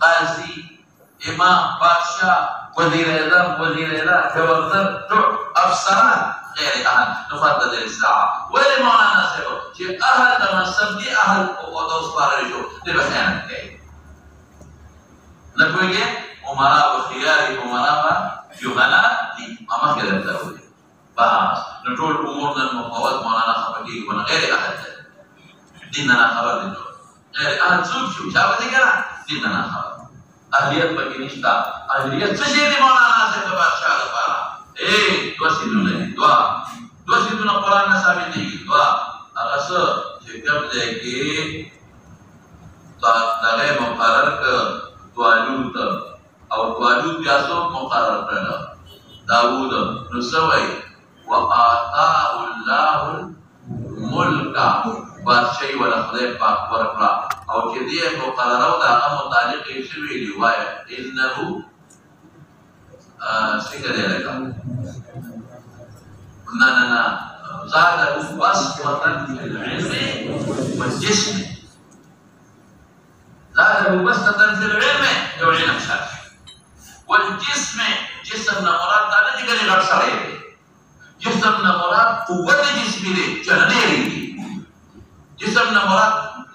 قاضي امام بادشاہ وزیر اعظم گورنر جو افسران غیر اهل نفضل الساعه ولی مولانا صاحب چې اهل د منصب دي اهل او د اوسپاره شو د بخیانت کوي نه کوي عمرا او خيار عمرا با جهلا دي ما کړل دا وي بس نو ټول امور د مفوض مولانا خپګي ونه غیر اهل دیننا خبر دي غیر اهل څوک شو چا ودی کنه دیننا خبر اهلیت پکې نشتا اهلیت څه شي دی مولانا صاحب بادشاہ لپاره دوا سیدونه دوا سیدونه قرآن نه ثابت دي دوا هغه څه چې کوم ځای کې دغه مقرر ک طالوت او طالوت بیا څو مقرر کړل داوود نو سوي وآتاه الله الملك بادشاہي ولا خدای پاک ورکړه او چې دې مقرره او هغه متعلق یې شوی دی وایي انه څنګه دی لکه نه زاده بسطة في العلم والجسم زاده بسطة في العلم یو علم شاته والجسم جسم نه مراد دا نه دی غړ سره دی جسم نه مراد قوت جسمي دی چلنې دی جسم نه مراد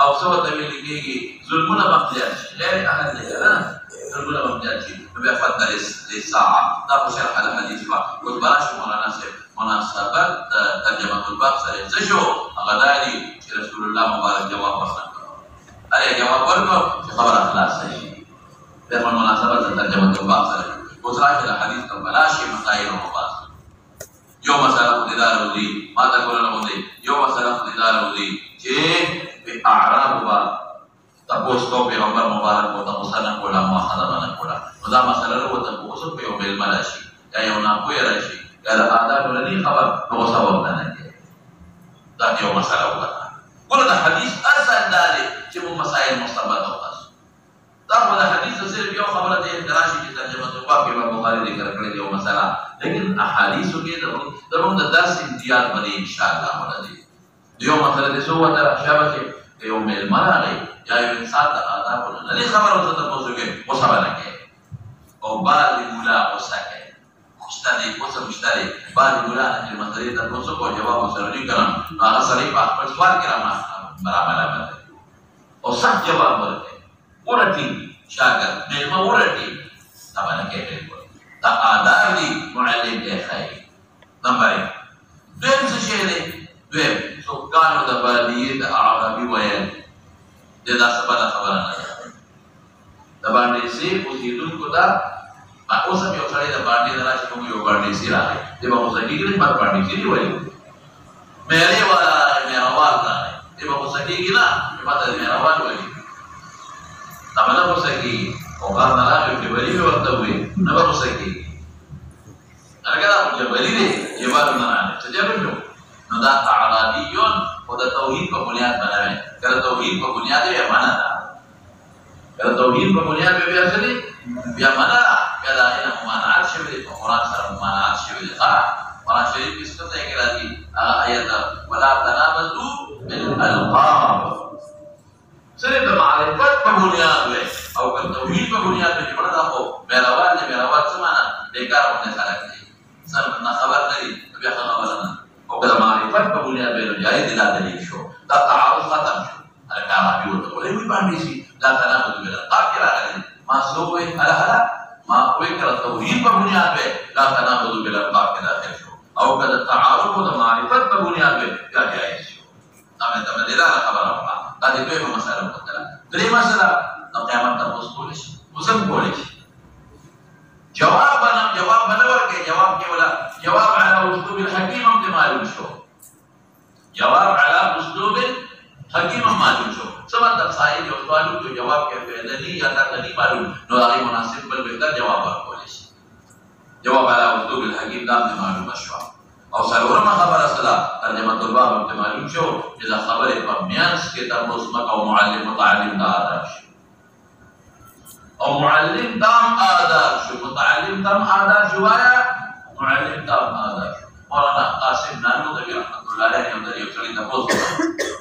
او سو ته ویل کېږي ظلمونه ممتیاز شي غیر اهل دی نه ظلمونه ممتیاز شي بیا فضل الساعه دا په شرح الحديث با اوس براش مولانا صاحب مناسبت ترجمه الباب سره څه شو هغه دی چې رسول الله مبارک جواب ورکړ اره جواب ورکړ چې خبره خلاص شي د مناسبت ترجمه الباب سره اوس راځي الحديث ته بلاشي مسائل او مباحث یو مسله خدای راوړي ما تا کولنه وځي یو مسله خدای راوړي چې اعراب با تپوس کو پیغمبر مبارک کو تپوسانه کولا مخاطبانه کولا دا مسله ورو تپوس په یو بل ملاشي یا یو نه کوی راشي یا آداب ولني خبر نو ثواب نه کوي دا یو مسله وکړه ګوره دا حدیث اصل دی چې مو مسائل مستبد او خاص دا په حدیث صرف یو خبره دی دراشي چې ترجمه توبه په بخاری ذکر کړی یو مسله لیکن احادیث کې د درس امتیاز باندې ان شاء الله ولدي یو مسله د سو وته شابه يوم المرأة يا إنسان آداب ولا ليه خبر وصلت بوزوجه وصبنا كه أو بعد مولا وسكه مشتري وصل مشتري بعد مولا أن المسألة تبوزوج وجواب وصلني كلام هذا صريح بس سؤال كلام برامج لابد أو صح جواب بركة ورتي شاكر نعمة ورتي تبعنا كه تا آداب دي معلم ده خير نمبر دوم سشيء دوم سكانو دباليه عربي وين دا سبا خبره نه دا باندې سي اوسیدون کو دا ما اوسم یو ځای دا باندې دراشي کوم یو باندې سي راغی دا به اوسه کېږي ما باندې سي دی وایي مېره والا مېره والا دا به اوسه کېږي نه ما ته مېره والا وایي دا باندې اوسه کېږي او کار نه راغی چې وایي ورته وایي نه به اوسه کېږي هرګه دا جبلی دی جبال نه څه جبل نو دا اعرابیون او د توحید په بنیاد باندې کله توحید په بنیاد یې معنا ده کله توحید په بنیاد به بیا څه دي بیا معنا بیا دا نه معنا شوی دی قرآن سره معنا شوی دی قرآن شریف کې څه ته کې راځي آیت ولا تنابزوا بالالقاب سره د معرفت په بنیاد وي او کله توحید په بنیاد باندې پړه دا خو مېراوال نه مېراوال څه معنا بیکار ونه خلک دي سره نه خبر لري بیا خبر نه او کله معرفت په بنیاد باندې جای دي دا دلیل شو دا تعارض ختم شو هغه عربي وته ولې وي باندې شي دا تنابز بالالقاب کې راغلي ما سوې هلا ما کوئی کله توحید په بنیاد باندې دا تنابز بالالقاب کې داخل شو او کله تعارض او معرفت په بنیاد باندې دا جایز شو دا مې دلته خبره وکړه دا دې په مسله وکړه درې مسله د قیامت تاسو کولای شي وسم کولای شي جواب ورکړي جواب کې ولا جواب على اسلوب الحكيم هم معلوم شو جواب على اسلوب الحكيم معلوم شو څه مطلب صحیح یو سوال جو جواب کې فعلی یا تقدیری معلوم نو هغه مناسب بل بهتر جواب ورکول شي جواب على اسلوب الحكيم دا معلوم شو او څلورمه خبره سره ترجمه الباب هم معلوم شو چې دا خبره په میانس کې تر مسمک او معلم متعلم دا آداب شي او معلم تام آداب شو متعلم تام آداب شو آیا معلم تام آداب شو مولانا قاسم نانوتوی رحمت الله علیه یو د یو سړي تاسو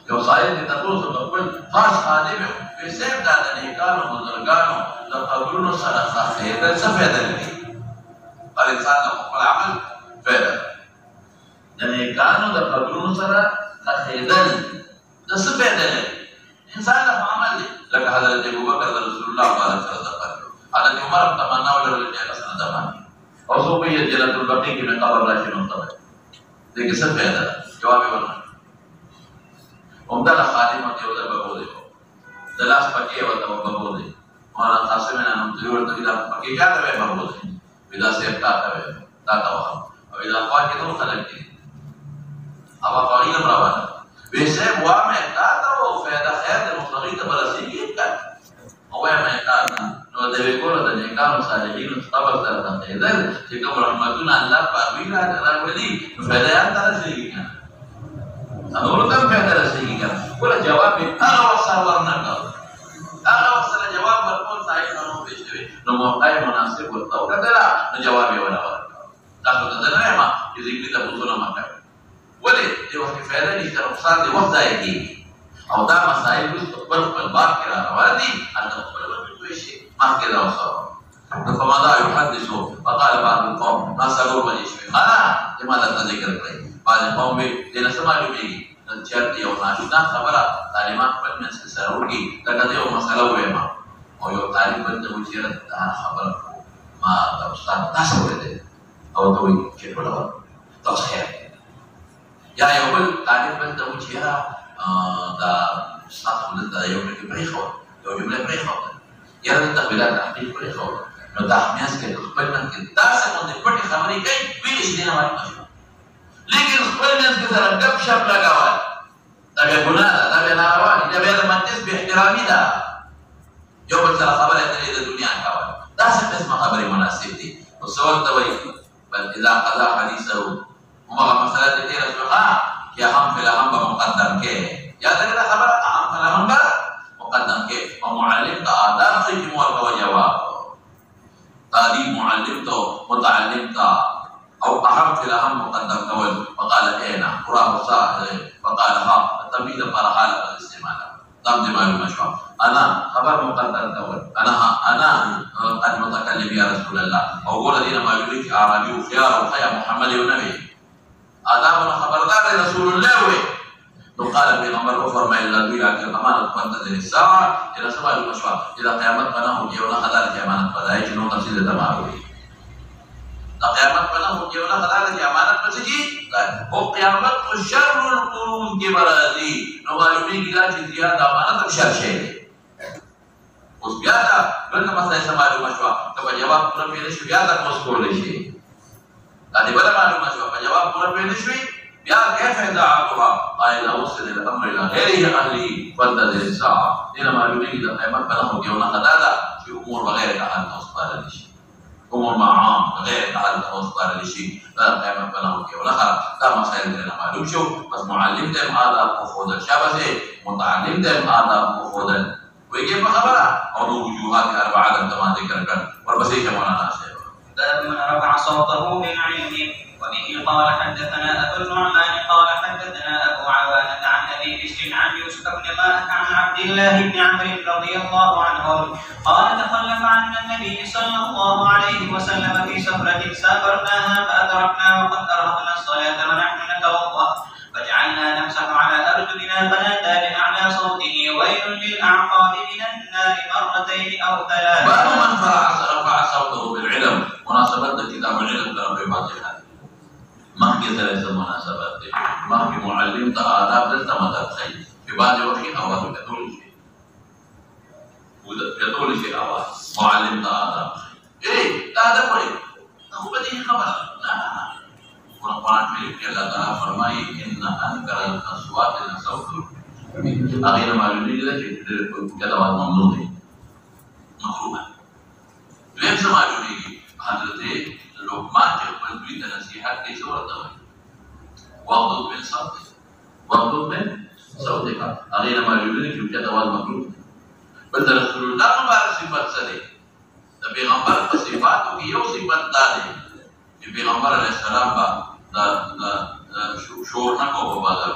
یو صاحب د تاسو په خپل خاص خادم په سیب د نیکانو بزرګانو د قبرونو سره خاطر څه فائدہ لري هر انسان له خپل عمل فائدہ د نیکانو د قبرونو سره خاطر د څه فائدہ لري انسان له عمل دي لکه حضرت ابوبکر رسول الله صلی الله علیه وسلم حضرت عمر تمنا ولرل چې حسن زمان او سو په جنت البقیع کې من قبر راشي نو تبه دغه څه فائدہ جواب ورنه عمدہ خادم او دیو د بابو دی د لاس پکې او د بابو دی مولا قاسم نه نو دیو ورته دا پکې کاته به بابو دی ودا سیب کاته به دا تا او دا پاکي ته خلک دي هغه قاری نه روانه به سه وامه دا او فائدہ خیر د مصغی ته برسېږي او مې تا نو د وکړو د نیکانو صالحینو صبر سره ده چې کوم رحمتونه الله په وینا راغلي فائدہ یې تر شي نور ته فائدہ رسېږي کله جواب هغه وسره ورنکړ هغه وسره جواب ورکول صحیح نه و بيشوي نو موقع مناسب ورته وکړه نو جواب یې ولا ورکړ تاسو ته نه ما چې ذکر ته وصول ما کړ ولې د وخت فائدہ نشته رخصت د وخت ځای کېږي او دا مسائل په خپل باب کې راوړل دي ان خپل وجه شي ما کې دا وسره فماذا يحدث وقال بعض القوم ما سبب وجه انا لماذا ذکر کړی بعض قوم به دنه سماجوي چرته یو ناشنا خبره تعلیمات په منځ کې سره وږي لکه یو مسله وایم او یو طالب ته وچیر دا خبره ما تاسو تاسو ورته او دوی چې ولا تاسو خیر یا یو بل طالب ته وچیر دا تاسو ولته یو کې پریخو یو جمله پریخو یا د تقبیلات تحقیق پریخو نو دا میاس کې خپل من کې تاسو باندې پټي خبرې کوي ویل شي نه معلومه لیکن خپل منځ کې سره ګپ شپ لګاوه دا به ګناه ده دا به ناروا دي دا به د مجلس به احترامي ده یو بل سره خبره اترې د دنیا کول دا څه قسمه خبرې مناسب دي او سوال ته وایي بل اذا قضا حدیثه هغه مسله دې رسوله یا هم فل هم مقدم کې یاد کړه خبره هم فل هم مقدم کې او معلم د آداب کې مور او جواب تعلیم معلم ته متعلم ته او اهم فی الهم مقدم کول فقال اینا قرآن صاحب فقال ها تمید پر حال استعمال دام دې معلومه شو انا خبر مقدم کول انا المتکلم یا رسول الله او ګور دې معلومه چې عربي او خيار او خیا محمد او نبی آداب خبردار رسول الله وي نو قال پیغمبر کو فرمایي الله دوی اگر امانت پنځه دې ساعه الى سبا المشوا الى قیامت بناه یو نه خدای دې امانت پدای چې نو تفصیل تمام وي قیامت بنا ہو کہ اللہ خدا کی امانت میں سے جی او قیامت کو شر القرون کی برازی نو معلومی کی لا چیز زیادہ امانت اب شر شے اس بیادا بلنا مسئلہ ایسا معلوم شوا کہ جواب پورا پیدا شو بیادا مذکور لشی تادی بلا معلوم شوا جواب پورا پیدا شوی بیاد کیف اندعاتها قائل اوصل الامر الى غیره اہلی فانتظر الساعة دینا معلومی کی قیامت بنا ہو کہ اللہ خدا کی امور وغیرہ کا حال توسط پالا لشی عموم عام غير هذا المصدر الشيء لا قيمة له ولا خلاص لا مسائل لنا معلوم شو بس معلم دم آداب وخوض شابه متعلم دم آداب وخوض ويجيب خبره أو وجوهات أربعة لم تما ذكر والبسيطة وانا ناسي باب من رفع صوته بالعلم. وبه قال حدثنا أبو النعمان قال حدثنا أبو عوانة عن أبي بشر عن يوسف بن مالك عن عبد الله بن عمرو رضي الله عنهم قال تخلف عنا النبي صلى الله عليه وسلم في سفرة سافرناها فأدركنا وقد أرهقنا الصلاة ونحن نتوضأ فجعلنا نمسح على أرجلنا فنادى بأعلى صوته ويل للأعقاب من النار مرتين أو ثلاث. باب من رفع صوته بالعلم. مناسبة كتاب العلم كان في بعض الحال ما في ثلاث مناسبات ما في معلم آداب للتمدد خير في بعض وقت أو كتول شيء كتول شيء أو معلم آداب إيه لا هذا قريب هو بديه خبر لا القرآن في الله تعالى فرمائے إن أنكر الأصوات لصوت أغير ما يريد لك كتابات ممنوعة مكروهة لم سمع يريد حضرت لقمان جب بلوی نصیحت کیسے ورتا ہے وغضب من صوتك أغير ما يريد لك كتابات مكروهة بل رسول الله مبارک صفات سدے پیغمبر په صفاتو کې یو صفت دا دی چې پیغمبر علیه السلام دا شور نه کوو په بازار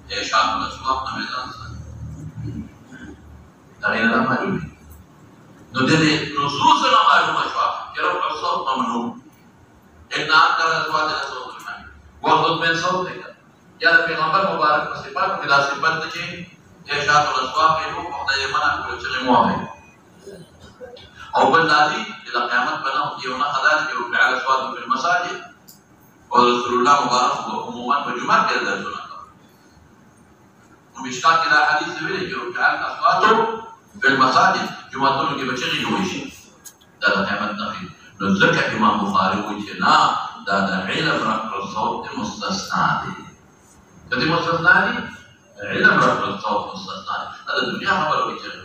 کې شان له سواب نه ویل دا غیر معلومه نو دې نصوص نه معلومه شو چې رفع الصوت ممنوع ان انکر اصوات الصوت وغضب من صوتك یا پیغمبر مبارک په صفاتو کې دا صفت چې شان له سواب یې په خدای منع کړو چې موه او بالذي الى قيامت بناه يوم خدان يرفع على اصوات في المساجد ورسول الله مبارك وعموما بجمعه كذا سنه ومشكات الى حديث بيقول يرفع على اصوات في المساجد جمعه اللي بتشغل ويشي ده قيامت نخيل نذكر امام بخاري وجهنا ده علم رفع الصوت مستثنى دي مستثنى علم رفع الصوت مستثنى هذا الدنيا خبر وجهنا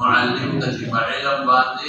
معلم ته علم باندې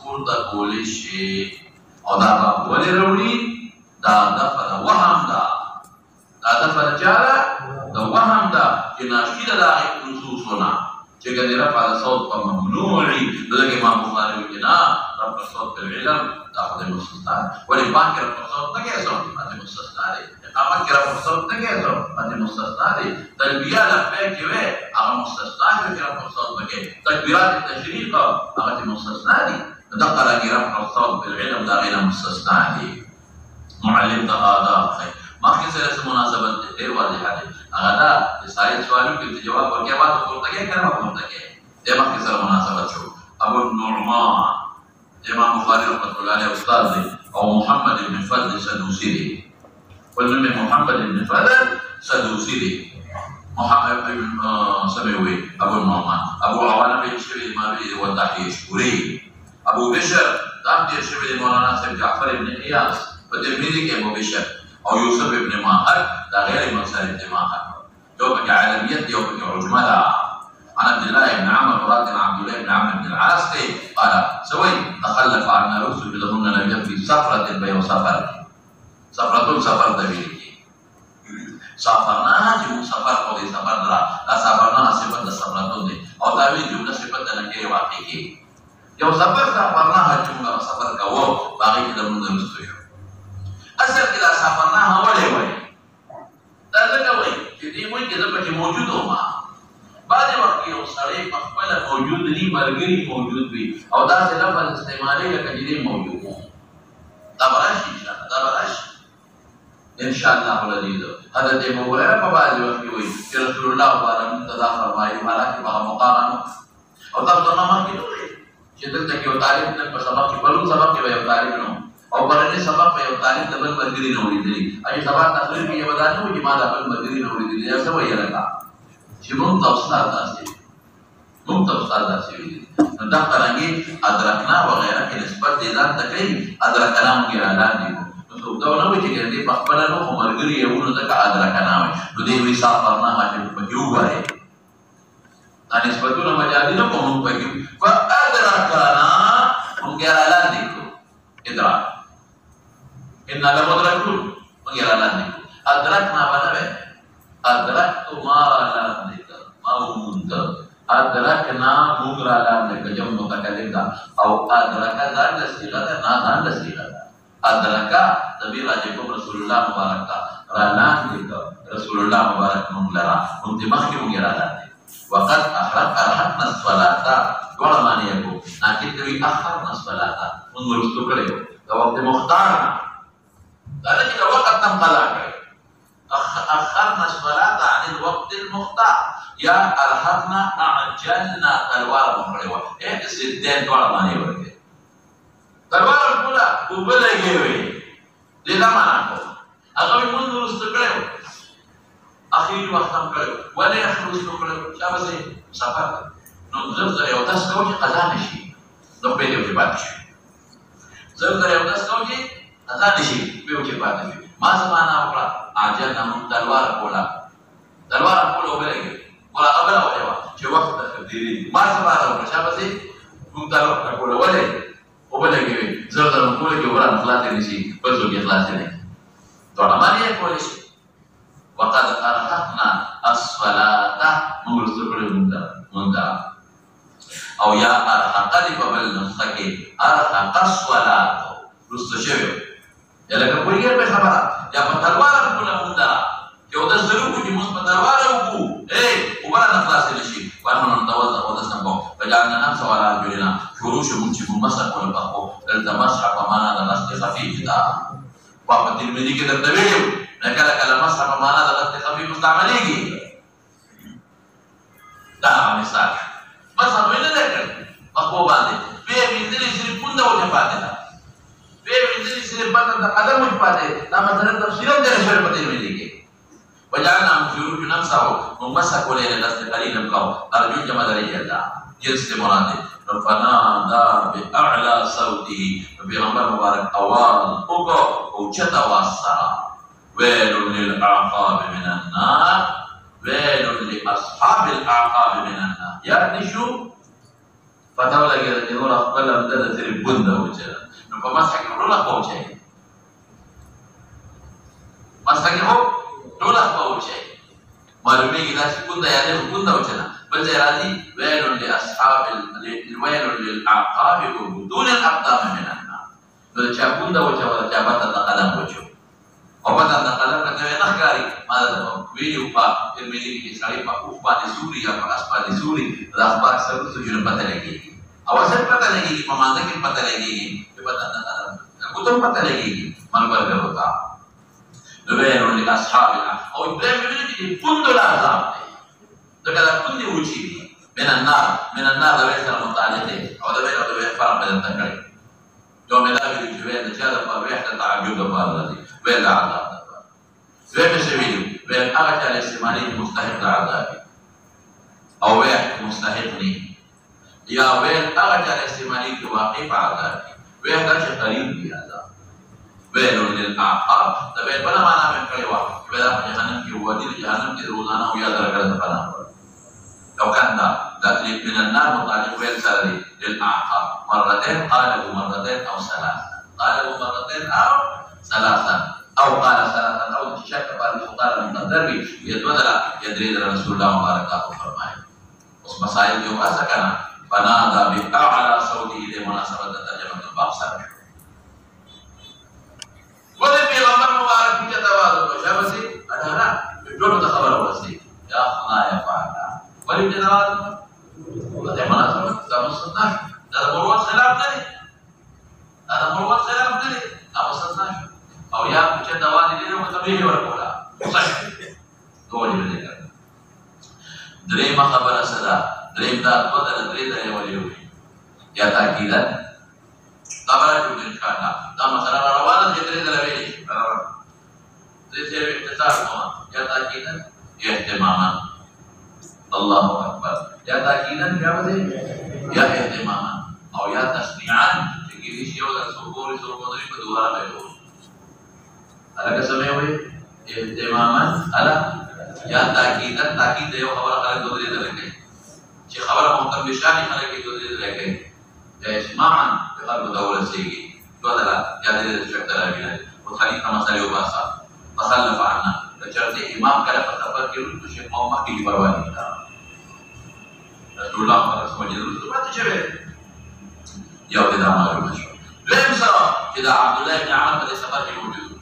پورته کولی شي او دا به ولې وروړي دا دفع وهم دا دفع جاره دا وهم دا چې ناشي د هغې نصوصونه چې ګنې رفع الصوت په ممنوعي دغه امام بخاري وایي نه رفع الصوت بالعلم دا خو د مستثنا ولې پاک رفع الصوت نه کېږي د مستثنا دی اقامت کې رفع الصوت نه کېږي د مستثنا دی تلبیه لبیک چې وی هغه مستثنا دی چې رفع الصوت نه کېږي تكبيرات التشريق هغه مستثنا دي دقل رفع الصوت بالعلم دا غیر مستثنا دي معلم ته آداب خیر مخکې سره مناسبت ډېر واضح دی هغه دا چې سايل سوالو کې جواب ورکړي بعد ورته کې کړه ورته کې د مخکې سره مناسبت شو ابو النعمان امام بخاري رحمه الله عليه استاد دی او محمد بن فضل سدوسي دی ولنه محمد بن فضل سدوسي دی محمد بن سميوي ابو النعمان ابو عوانة بن شبه المالي والتحيي شكوري ابو بشر دام دي شبه مولانا سيد جعفر بن اياس وتلميذي کے ابو بشر او يوسف بن ماهر دا غير مسائل ماهر جو بك عالمية جو بك عجملة عن عبد الله بن عمرو رضي الله عبد الله بن عمرو بن العاص قال سوي تخلف عنا رسل لهن نبيا في سفرة بين سفر دبيري سافرناها جمع سفر کو دے سفر درا لا سافرناها صفت سفرتون دے اور داوی جملہ صفت نکرے واقع کی جو سافرناها جملہ سفر کا وہ باقی کی دمون درست شو اصل کی لا سافرناها ولی دا ځکه وای چې دې موږ کې د پکې موجود و ما بعد وخت یو سړی په خپل موجود دی مرګري موجود وي او دا څه لفظ استعمالي لکه دې موجود دا براشي ان شاء الله العزيز حضرت ابو هريره په باندې وحي وي چې رسول الله بارک متدا فرمایي مراکب هغه مقام او تاسو نه مخکې وي چې دلته کې یو طالب نن په سبق کې بلو سبق کې یو طالب نو او برنه سبق په یو طالب د بل ملګري نه ولیدلی اې سبا تقریر کې ودانه و چې ما د بل ملګري نه ولیدلی یا څه وایي راکا چې مونږ تاسو داسې ویلي نو دا څنګه ادرکنا وغیرہ کې نسبت دې ځان ته کوي ادرکنا موږ اعلان دي نو دا نه وایي چې دې په خپل نو ملګري یو نو دا ادرکنا وي نو دې وی صاحب ورنه ماته په یو وایي دا نسبتونه مجازي نه کوم په کې فادرکنا موږ اعلان دي ادراک ان لمدركون موږ اعلان دي ادرکنا باندې ادرکت ما اعلان دي ما ومنت ادرکنا موږ اعلان دي جمع متکلم دا او ادرک ځان د صيغه ده نه ځان د صيغه ده ادرک نبی راځي کوم رسول الله مبارک تا اعلان دي رسول الله مبارک موږ لرا موږ مخکې موږ اعلان دي وقد احرقنا الصلاه ولا معنی کو لكن دوی اخرنا الصلاه موږ ورستو کړو دا وخت مختار دا نه چې وخت تم قضا کړی اخرنا الصلاه عن الوقت المختار یا الحقنا اعجلنا تلوار مخړو اې سیدین ډول معنی ورته تلوار کولا وبلګي وي لیدا معنا کو هغه موږ ورستو کړو اخیر وخت هم کړو ولې اخر ورستو کړو شابه سفر نو زړه یو تاسو کوم چې قضا نشي نو په دې کې پاتې شي زړه یو تاسو کوم چې قضا نشي په دې کې پاتې شي ما زمانہ وکړه اجل نن تلوار کولا وبلګي ولا ابل وایو چې وخت تقديري ما زمانہ وکړه شابه موږ تلوار کولا ولې وبلګي زړه نن کوله کې وران خلاص نشي بس وګي خلاص نه ټول معنی کولی شي وقد ارحقنا الصلاه مرسل مندا او یا ارحق دی په بل نسخه کې ارحق الصلاه رست شوی یا لکه کوی په خبره یا په تلوار کوله مندا یو د زرو کو چې موږ په تلوار وکړو وبره خلاص نشي ورنه نتوزع ودسنبو فجعلنا نفس ولا جلنا فروش منشب مسح والبخو التمسح فمانا لنسل خفيف دا په ترمذی کې درته ویلو کله کله مسح فمانا لنسل خفيف مستعمليږي دا مثال مسح وینه ده په باندې به وینځلې چې پونده وځي پاتې ده به وینځلې چې پاتې ده قدم وځي پاتې دا مثلا تفصیلا د رسول په ترمذی کې وجعلنا مشروع نفسه ومسح ولې لنسل قليلا قو ارجو جمع درجه ده جنس مراد رفنا باعلى صوته پیغمبر مبارک اواز او چتا واسرا ويل للاعقاب من النار ويل لاصحاب الاعقاب من النار يعني شو فتاولا کې د نور خپل د تر بوند وچره نو په مسح کې ټول پوهچي مسح کې هو ټول پوهچي معلومه کې دا چې بوند یعنی بوند وچره بل ځای راځي ويل لاصحاب الويل للاعقاب وبدون الاقدام من النار نو چې بوند وچره چې باندې د قدم وچو او پتہ د قدم کته نه ښکاری ما دا ویډیو په ترمذی کې سړی په اوف باندې سوري یا په اس باندې سوري دا اخبار سره څه جوړ پته لګي او څه پته لګي په مانده کې پته لګي چې پتہ نه کوم پته لګي من ورګر وتا نو ویل لاصحاب او ابراهيم ویل چې پوند العذاب دا کله پوند وچی من النار د ویسره متعلق او دا ویل فرق بدل تکړه دوه ملاوي چې ویل چې دا په وحدت تعجب د راځي ویل عذاب زي سويلو ويل أغتى الاستعمالي مستحق العذاب أو ويل مستحقني يا ويل أغتى الاستعمالي واقف عذاب ويل أغتى قريب بعذاب ويل للأعقاب تبين بنا معنا من كل واحد ويل جهنم كي ودي جهنم كي روزانا ويا درجة بنا لو كان ده من النار مطالب ويل سري للأعقاب مرتين قاله مرتين أو ثلاثا أو قال ثلاثا أو تشك بعد الفقار من الدربي يتبدل يدري رسول الله مبارك فرمائے اس مسائل جو ایسا کرنا فنادى بأعلى صوته لمناسبة ترجمة الباقصر وذي پیغمبر مبارک کی تواضع تو شابسي ادارا جو ته خبر ورسي يا خنا يا فاعل ولي تواضع وذي مناسبة تمسنا هذا مروت خلاف نه ابو سننا او یا چې دا وانه دې نو تبلیغ ورکولا صحیح دوه دې درې ما خبره صدا درې دا په درې دا یو یا تاکید خبره شو ان شاء الله دا مثلا روانه چې درې ځله ویلې درې ځله اختصار کوم یا تاکیدا یا اهتماما الله اکبر یا تاکیدا بیا وځي یا اهتماما او یا تشنيعا چې کې شی او د صبوري صبوري په دواره ویلو الګ سمې وي اهتماما الا یا تاکیدا تاکید یو خبره خلک دوه ځله کوي چې خبره مهتم بشاني خلک دوه ځله کوي اسمعا بقلب دولة سيجي بدلا يدل الشكل الأبيض وخليفة مسألة وباسا تخلف عنا فجرت إمام كلا فتفكر الشيخ محمد كي برواني رسول الله صلى الله عليه وسلم ما تشبه يا كذا ما يروح شو ليه سوا كذا عبد الله بن عمر بدي سفر موجود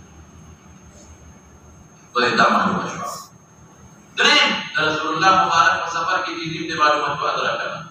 بدي دام ما يروح شو درين رسول الله مبارك سفر كي تجيب تبارك ما تو أدركنا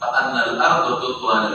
فأن الأرض تطوى له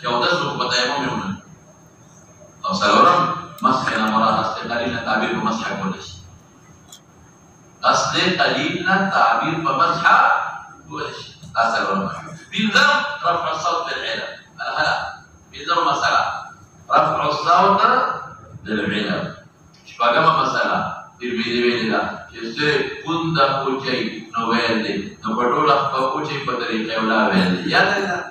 yang udah suruh bertanya mau atau seorang masih yang marah asli tadinya tabir pemasih boleh asli tadinya tabir pemasih boleh asal orang bidam raf'a saut bil ilm ala bidam masalah raf'a saut bil ilm sebagaimana masalah berbeda-beda jese kunda ucai novelle no patola ucai padari kaula welle ya ada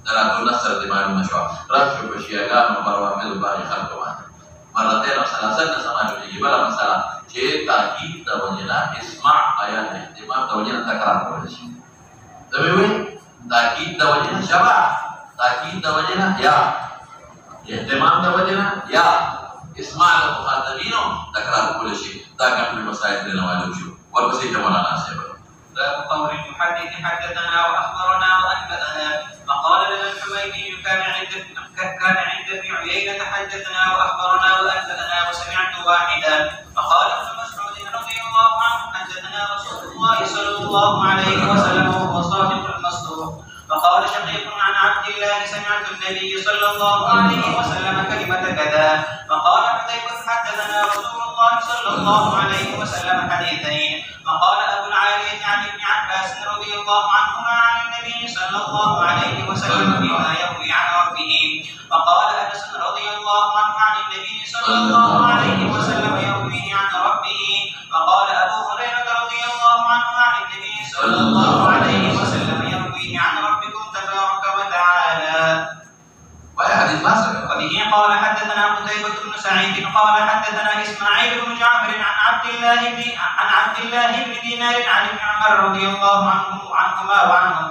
dalam tunas serta malu masyarakat. Rasul bersiaga memperwakil banyak hal kemana. Marate masalah sana sama dengan gimana masalah kita kita wajibnya isma ayatnya, imam wajibnya takrar polisi. Tapi kita wajibnya siapa? Kita wajibnya ya. Imam wajibnya ya. Isma al-muqaddamino takrar polisi. Takkan bermasalah dengan wajib. Walaupun sih cuma nasib. باب قول المحدث حدثنا واخبرنا وانبانا فقال لنا الحميدي كان عند ابن عيينة حدثنا واخبرنا وانبانا وسمعت واحدا فقال ابن مسعود رضي الله عنه حدثنا رسول الله صلى الله عليه وسلم وهو صادق المصدوق فقال شقيق عن عبد الله سمعت النبي صلى الله عليه وسلم كلمة كذا فقال حذيفة حدثنا رسول الله صلى الله عليه وسلم حديثين فقال أبو العالية عن ابن عباس رضي الله عنهما عن النبي صلى الله عليه وسلم بما يروي عن ربه فقال أنس رضي الله عنه عن النبي صلى الله عليه وسلم يرويه عن ربه فقال أبو هريرة رضي الله عنه عن النبي صلى الله عليه وسلم يرويه عن ربكم تبارك وتعالى. وبه قال حدثنا قتيبة بن سعيد قال حدثنا إسماعيل بن جعفر عن عبد الله بن دينار عن ابن عمر رضي الله عنهما وعنهم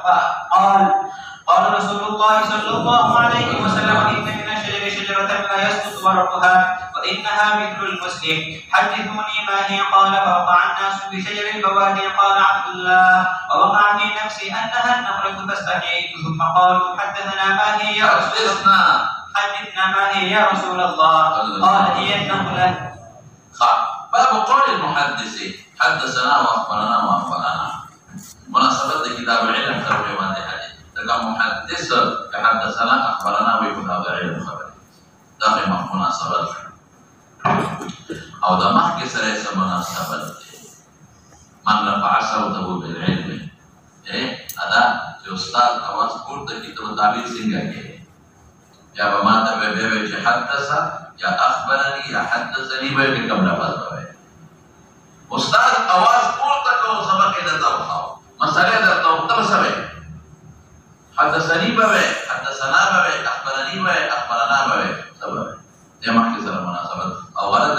قال رسول الله صلى الله عليه وسلم إن من الشجر شجرة لا يسقط ورقها وإنها مثل المسلم حدثوني ما هي قال فوقع الناس بشجر البوادي قال عبد الله ووقع في نفسي أنها النخلة فاستحييت ثم قالوا حدثنا ما هي يا رسول الله حدثنا ما هي يا رسول الله قال هي النخلة. باب قول المحدث حدثنا واخبرنا مناسبة كتاب العلم ترجمة الحديث تكون محدث حدثنا اخبرنا وكتاب العلم خبر دغه مناسبت او د مخکې سره مناسبت من رفع صوته بالعلم ادا چې استاد اواز پورته کړي ته تعبیر څنګه کوي یا به ما ته به چې حدث یا اخبرني یا حدثني به کوم لفظ وي استاد اواز پورته کوي سبق یې درته وخاو مسئله درته وترسوي حدثني به حدثنا به اخبرني به اخبرنا به سبب دې مخکې سره مناسبت او غلط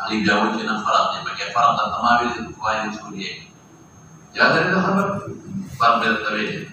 Ali jauh cina farat ni pakai farat dan tamawil itu kuai suri. Jadi ada khbar farat bertawil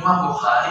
Imam Bukhari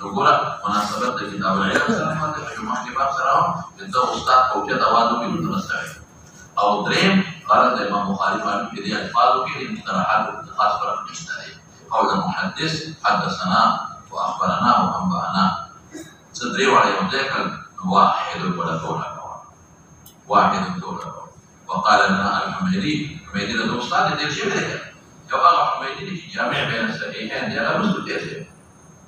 Nugura munasabat dari kitab al-ilm sama dengan cuma kitab sarau itu ustaz kau jadi awal tu itu nasai. Awal dream kalau dari Imam Bukhari baru jadi alfaz itu mustarahat khas pada mustari. Awal muhaddis hadatsana wa akhbarana wa anba'ana. Sedri wala yang mereka wahidul wala tawla. Wahidul tawla. Wa qala lana al-Humaydi itu ustaz itu siapa? Jawab al-Humaydi di jami' bain as-sahihain dia harus betul.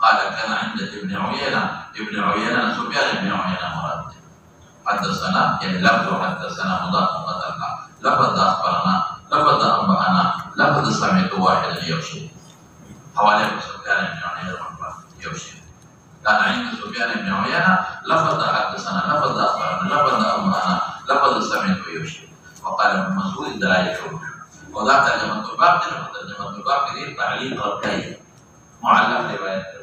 قال كان عند ابن عيينة سفيان ابن عيينة مراد حدثنا يعني لفظ حدثنا مضاف مطلقا لفظ أخبرنا لفظ أنبأنا لفظ سمعت واحد يمشي حوالي سفيان ابن عيينة يمشي كان عند سفيان بن عيينة لفظ حدثنا لفظ أخبرنا لفظ أنبأنا لفظ سمعت ويمشي وقال ابن مسعود الدلائل وذاك ترجمة الباب ترجمة الباب كثير تعليق الكي معلق رواية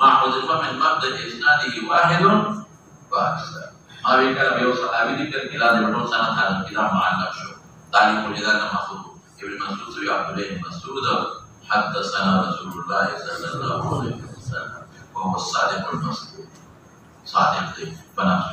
ما حذف من مبدأ إسناده واحد وأكثر ما بيكر بيو صحابي ذكر كلا دبتون سنة هذا كلا معلق شو تعليق الجدال المخطوط ابن مسعود سوي عبد الله بن مسعود حدثنا رسول الله صلى الله عليه وسلم وهو الصادق المصدوق صادق بنفس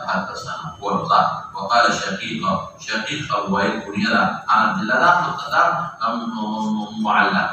حدثنا ورضا وقال شقيق أبو وائل كنيرة عن عبد الله مقدار معلق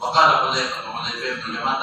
وقال حذيفة بن اليمان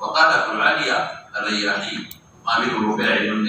وقال ابو العالية الرياحي ما بين ربيع بن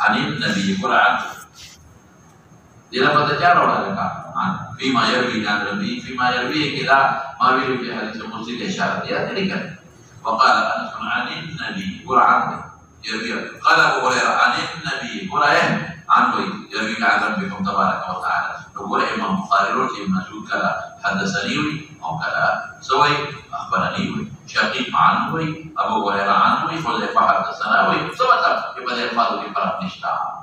عن النبي قال عنه dia dapat cara orang kata, fima yarwi an Nabi, fima yarwi kita mawilu fi hadis muslim isyarat dia jadikan. Waqala Anas bin Nabi Quran yarwi. Qala Abu Hurairah an Nabi Quran anhu yarwi azam bikum tabaraka wa taala. Naqul Imam Bukhari roti Mas'ud kala hadatsani wa kala sawai akhbarani Shaqiq anhu Abu Hurairah anhu Hudzaifah hadatsana wa sabata ibadil fadl fi farq nishta.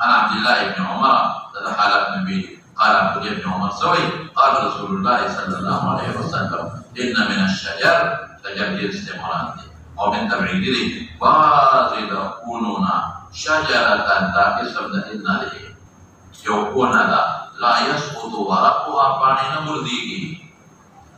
عن عبد الله بن عمر هذا حالات النبي قال عبد الله بن عمر سوي قال رسول الله صلى الله عليه وسلم إن من الشجر شجر الاستمرار ومن تبعيده وازد كونونا شجرة اسم إن عليه يكون لا يسقط ورقها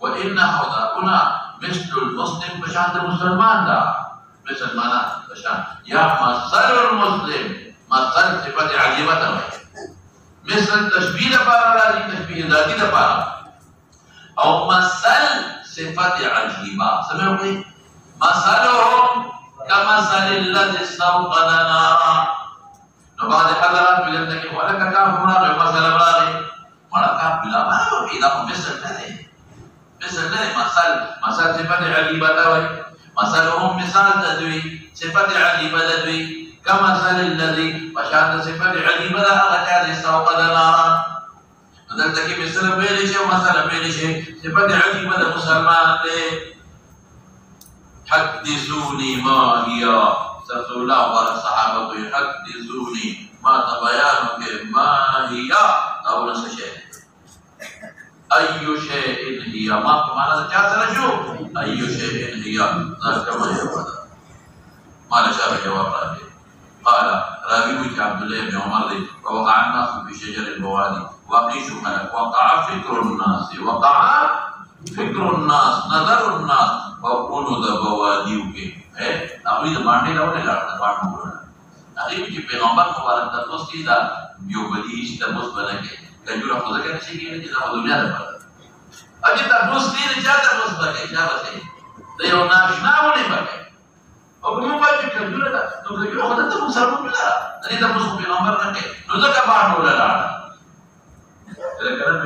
وإنه كنا مثل المسلم بشان المسلمان دا مسلمانا بشان يا مثل المسلم مثل صفة عجيبة مثل تشبيه دفارة لازم تشبيه ذاتي دفارة أو مثل صفة عجيبة سمعوا لي مثلهم كمثل الذي استوقد نارا نبعد حضرات بلندك ولك كافرنا بمثل بلادي ولك بلا ما إذا مثل ذلك مثل مثل صفة عجيبة دوي مثلهم مثال تدوي صفة عجيبة تدوي كمثل الذي وشان صفة عجيبة أغتاد استوقد نارا بدل تكي مثل بيلشة ومثل بيلشة صفة عجيبة مسلمان حدثوني ما هي رسول الله والصحابة يحدثوني ما تبيانك ما هي أو نفس شيء أي شيء هي ما معنى كذا سنشوف أي شيء هي ذاك ما يقول ما نشأ جواب راجع قال راوي عبد الله بن عمر ووقع الناس في شجر البوادي وقيش ملك وقع فكر الناس نظر الناس وكونوا ذبوادي وكي أبي دماني لا ولا لا دمان مولا أخي بيجي پیغمبر مبارک تبص كذا بيوبديش تبص بناكي كجورا خدا كان شيء كذا جدا الدنيا دبر أجي تبص كذا جدا تبص بناكي جاب شيء ده يوم ناشنا ولا بناكي أو بيوم باجي كجورا ده تو كجورا خدا تبص سرمو بلا ده تبص پیغمبر ناكي نوزا كبار ولا لا kerana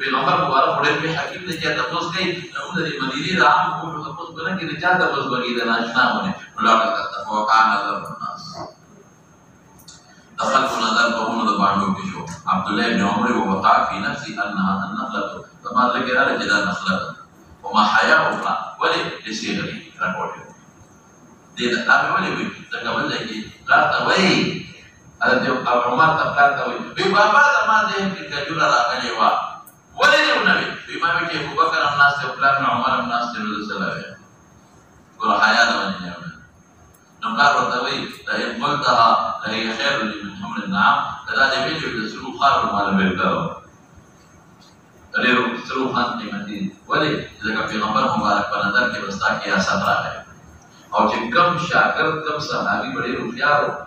پیغمبر مبارک وړي په حکیم دې چې تاسو کوي نو د مدینه رام کو تاسو بل کې رچا تاسو بګی د ناشنا ونه ولاړه تاسو وکانه نظر الناس دخلت نظر بهونه د باندې کې شو عبد الله بن عمر ووقع في نفسي انها النخله فما ذكر على جدار نخله وما حياء اخرى ولي لسيغري رپورټ دې دا ولي وي دا کوم ځای کې لا توي ada dia Umar tak tahu. Bapa sama dia kejura rakyat wa. Boleh dia nabi. Imam Abu Bakar An-Nas Abdullah bin Umar An-Nas Rasulullah. Kalau hayat namanya. Nampak bertawi dari multaha dari khair min haml an-na'am. Kada dia beli dari seluruh khar mal berkau. Dari seluruh khas di Madinah. Boleh jika Peygamber Mubarak penadar ke basta kia satra hai. Aur jikam syakir kam sahabi bade rufiar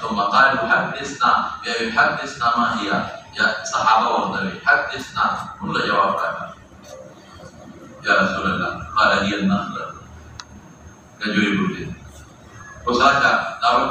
ثم قال حدثنا يحدثنا ما هي يا صحابه والنبي حدثنا كل جواب يا رسول الله قال هي النخله كجوري بوتي وساجا دعوت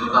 suka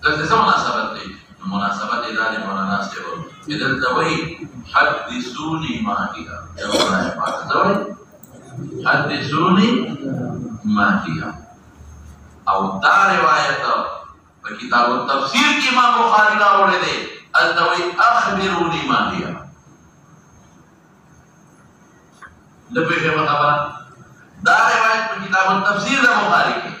Tapi sama munasabat ni, munasabat idari munasib. Idan tawai hadisuni ma hiya. Jawabannya apa? Tawai hadisuni ma hiya. Atau riwayat kitab tafsir ki Imam Bukhari la boleh deh. Tawai akhbiruni ma hiya. Lebih hebat apa? Dari riwayat kitab tafsir Bukhari.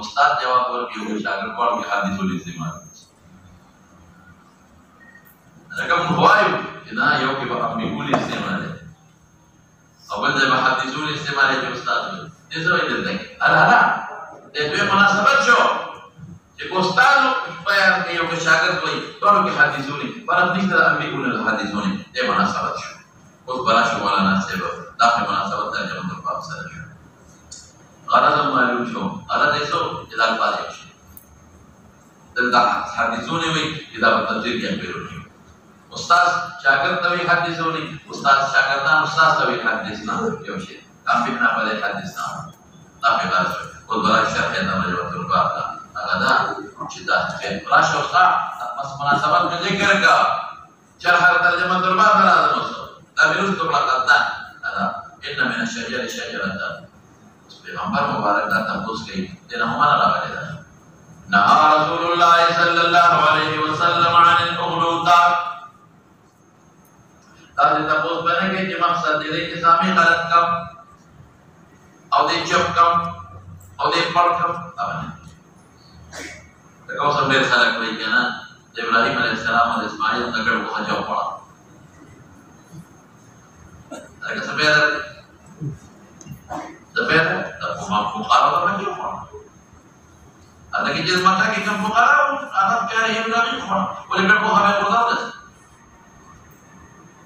استاد جواب ورکړي او شاګرد په اړه حدیث الاستعمال لکه موږ وایو چې دا you کې به امنیول استعمال دی او بل ځای به حدیث الاستعمال دی استاد دې څه وایي دلته الا د دوی مناسبت شو چې استاد بیان کوي او شاګرد وایي ټول کې حدیثونه پر نشته امنیول الحدیثونه دې مناسبت شو اوس بلا شو ولا ناسب دا په مناسبت د جمع په سره شو غرض معلوم شو غرض یې څه چې دا پاتې شي دلته حدیثونه وایي چې دا په تفسیر کې پیروي استاد شاګرد ته وی حدیثونه استاد شاګردان استاد ته وی حدیثنا یو شی کم بنا په حدیثنا دا په راځي او بل شرح ته مجبور تربا هغه دا چې دا راشه استاد بس مناسبت په ذکر کا شرح ترجمه تربا راځي دا ویروس ته پلاتا دا ان من الشجر شجره پیغمبر مبارک دا تاسو کې دنه هم راغلی دا نهى رسول الله صلى الله عليه وسلم عن الاغلوطات تاسو تاسو باندې کې چې مقصد دې کې سامي غلط کم او دې چپ کم او دې پړ کم باندې دا کوم څه ډېر سره کوي کنه ابراهيم عليه السلام او اسماعیل دغه وخت جو پړه دا څه به دا کومه فقره باندې جو پړه ada kita mata kita fukara anak cara yang kami khon oleh berapa kami berdoa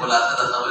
خلاصه تصور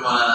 مولانا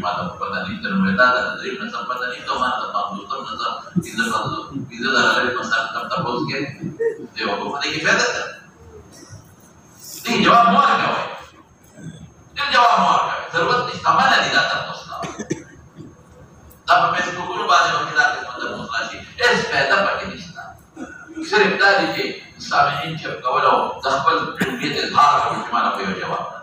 mata petani termeda dan dari masa petani itu mana tempat tutur masa itu dari masa tempat bos ke dewa ko ini kita ini jawab mau apa ini jawab mau apa terus istimewa di dalam muslim tapi mesku guru bahasa kita itu muslim es pada pakai Islam sering tadi ke Islamiyin jab kalau dakhal dunia izhar atau gimana boleh jawab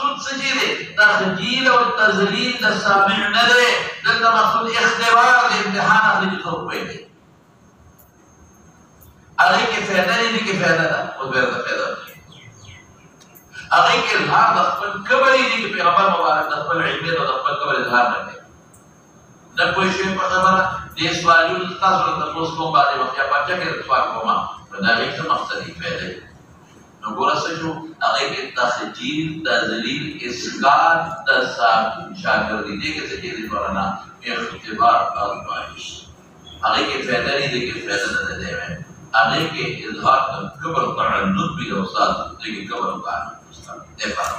مقصود څه دی؟ تخجیل او تذلیل د سامع نه دی، دلته مقصود اختبار د امتحان اخلي چې څوک پوهېږي هغې کې فایده دی، دې کې فایده ده، اوس بیا ورته فایده ورکوي. هغې کې اظهار د خپل کبر دی، دې کې پیغمبر مبارک د خپل علمیت او د خپل کبر اظهار نه کوي. نه پوه شوې په خبره؟ دې سوالونو تاسو ته تپوس کوم بعدې وخت یا پاچا کې سوال کومه نو د هغې څه مقصد یې فایده دی. نو ګوره څه شو؟ هغې کې تخجیل، تذلیل، اسقاط د شاګردي کې څه کېدی مولانا اختبار آزمایش. هغې کې فایده دی، دې کې فایده نه ده دی ویل. هغې کې اظهار د کبر تعنت وي د استاد، دې کې کبر وکړه دی فرق.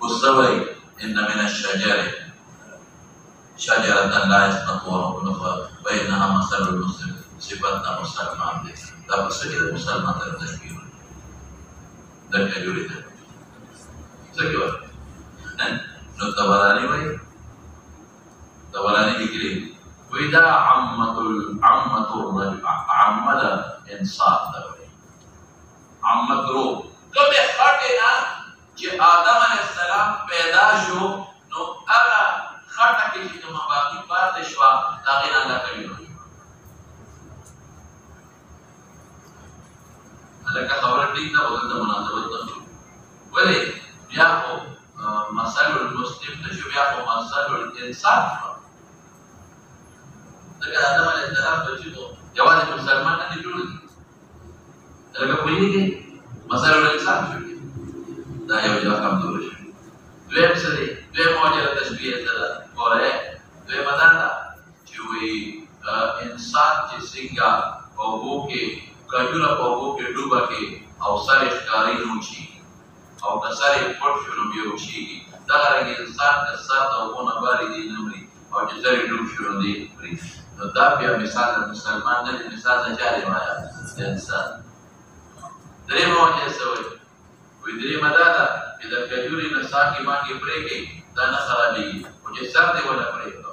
اوس څه وایي؟ ان من الشجر شجرة لا يسقطها ونخرة وإنها مثل المسلم صفتنا مسلمان دی. دا په څه کې د مسلمان سره تشبیه ده، د کجوري ده. څه کې وایي؟ نو طبراني وایي، طبراني لیکلي وایي دا عمة الرجل، عمه د انسان ده وایي، عمه رو کومې خټې نه چې آدم علیه السلام پیدا شو نو هغه خټه کې چې کومه باقي پاتې شوه د هغې نه الله کلمه وایي. لکه خبره ټیک ده، خو دلته مناسبت نه شو. ولې؟ بیا خو مثل المسلم نه شو، بیا خو مثل الانسان شو. ځکه د آدم علیه السلام بچي خو یوازې مسلمان نه دي جوړ دي. لکه پوهېږئ مثل الانسان شو، دا یو کمزوری شو. دویم څه دی؟ دویم وجه د تشبیه څه ده؟ ګورئ، دویمه دا ده چې وایي انسان چې څنګه په اوبو کې کجوره په اوبو کې ډوبه کې او سر یې ښکاري نه وچېږي او که سر یې پټ شو نو بیا وچېږي، دغرنګې انسان که سر د اوبو نه بارې دی نه مري او چې سر یې ډوب شو نو دی مري. نو دا بیا مثال د مسلمان نه دی، مثال د چا دی وایا؟ د انسان. درېیمه وجه څه وایي؟ وایي درېیمه دا ده چې د کجورې نه ساقې مانګې پرېږدئ دا نه خرابېږي، خو چې سر دی ونه پرېږده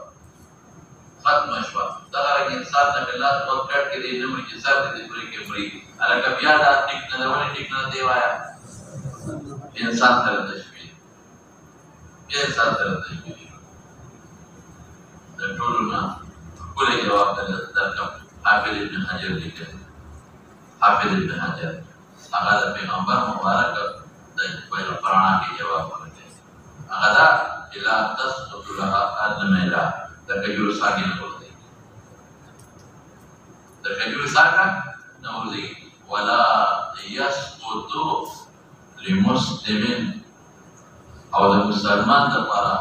ختمه شوه. دغرنګې انسان ته مې لاس غوږ کټ کې دی نه مري چې سر دی پرې کې مري. هلکه بیا دا ټیک نه ده، ولې ټیک نه ده دی وایه؟ انسان سره تشبیه، بیا انسان سره تشبیه شو. د ټولو نه ښکلی جواب درکړم حافظ ابن حجر لیکلی، حافظ ابن حجر هغه د پیغمبر مبارک د رڼا کې جواب ورکوي. هغه دا چې لا تسقط لها الملا، د کجورو ساقې نه غورځي، د کجورو ساقه نه غورځي. ولا يسقط لمسلم، او د مسلمان دپاره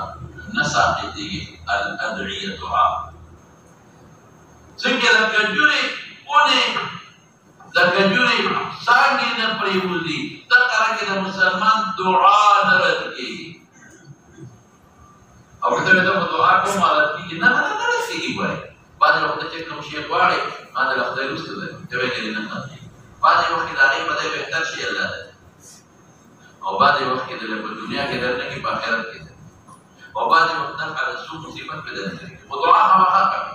نه ساقطېږي الادعیه دعا. څنګه د کجورې ونې د کجورې څانګې نه پرېوځي، دغرنګې د مسلمان دعا نه رد کېږي. او که ته مې ته په دعا کوم رد کېږي، نه رد کېږي. ګورئ بعضې وخت ته چې کوم شی غواړې ما د له خدای وروسته دی ته وایې چې نه ختمېږي. بعضې وخت کې د هغې په ځای بهتر شي الله دی، او بعضې وخت کې د په دنیا کې در نه کړي په آخرت کې دی، او بعضې وخت نفع د څو مصیبت پې در نه کړي. خو دعا خامخا کوي.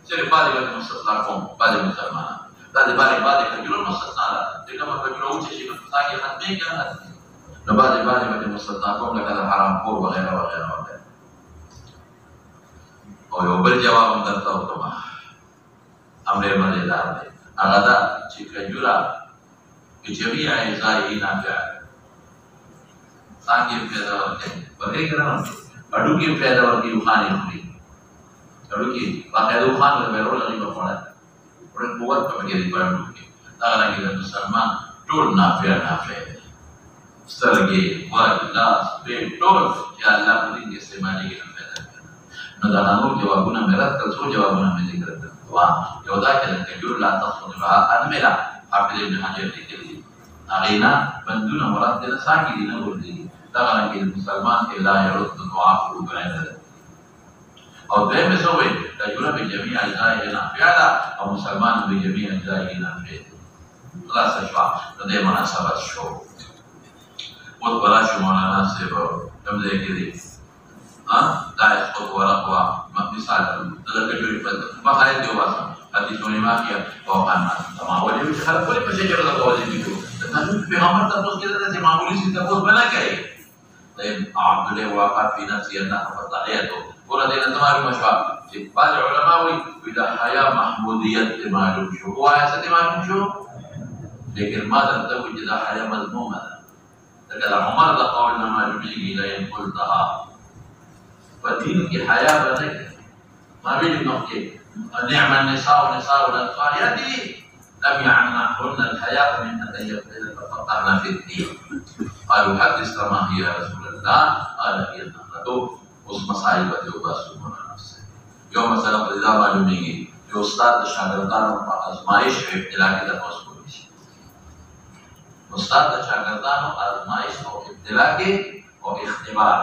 صرف بعضې وخت مستثنا کوم بعضې مسلمانان دا د بعضې کجورو مستثنا ده، چې کومه کجوره وچه شي نو څانګې ختمېږي که نه ختمېږي. نو بعضې وخت مستثنا کوم لکه د حرام خور وغیره وغیره وغیره. او یو بل جواب هم درته وکړم، هم ډېر مزېدار دی. هغه دا چې کجوره بجميع أجزائه نافعة. څانګې یې فایده ورکوي، ورکوي که نه ورکوي؟ هډوکي یې فایده ورکوي، اوښان یې خوري. هډوکي باقاعده اوښان به بهرول هغوی به خوړل، ډېر قوت به پکې دی په هډوکو کې. دغرنګې د مسلمان ټول نافع دی. سترګې، غوږ، لاس، پېټ ټول چې الله په دین کې استعمالېږي نه فایده کوي. نو دغه نور جوابونه مې رد کړل، څو جوابونه مې ذکر کړل. یو دا چې د کجور لا تسقط لها الملا، حافظ ابن حجر لیکلي دي. هغې نه بندونه مراد دی نه څانګې دي نه غورځېږي. دغرنګې د مسلمان کې لا یرد دعاءه فایده ده. او دویم یې څه وویل؟ کجوره بجمیع اجزائه نافعه ده او مسلمان بجمیع اجزائه نافع دی. خلاصه شوه، د دې مناسبت شو. اوس به راشو مولانا صاحب کوم ځای کې دی لا يسقط ورقها مثال د کجورې مسایل دي وباسم حدیثونه ما فيها فوق الناس. ما هو اللي خلق كل شجرة قوازي بيجوا كانوا پیغمبر تاسو کې د معمولی څه تاسو بنا کوي طيب عبد الله واقع في نفسي انها فضحيته ورا دې نظر مشوا چې بعض علماء وي د حیا محمودیت معلوم شو هو اساس معلوم شو لیکن ما درته وي چې دا حیا مذمومه ده لکه عمر د قول نه معلومیږي لا ينقلتها فدين کې حیا باندې ما ویل نو کې نعم النساء ونساء الاطفال يدي لم يمنعهن الحياة من أن يتفقهن في الدين. قالوا حدث كما هي يا رسول الله قال هي النقلة ومصائب وباسون نفسه. يوم مثلا إذا معلومي جو استاد شاگردانو په ازمایش او ابتلا کې تاسو کولی شي. استاد شاگردانو ازمایش او ابتلا کې او اختبار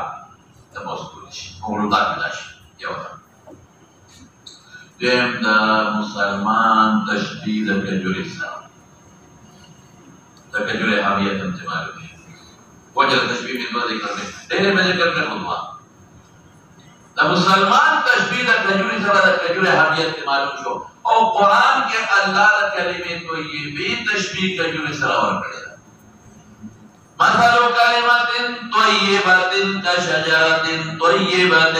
تاسو کولی شي. مولودات بلاشي یو دیم دا مسلمان تشدید کجوری سلام دا کجوری حمیت انتمال ہوئی وجہ تشبیح من دو ذکر میں تیرے میں ذکر میں خودوا دا مسلمان تشدید کجوری سلام دا کجوری حمیت انتمال ہوئی اور قرآن کے اللہ دا کلمے تو یہ بھی تشبیح کجوری سلام اور کرے مثل کلمات طیبات کشجرات طیبات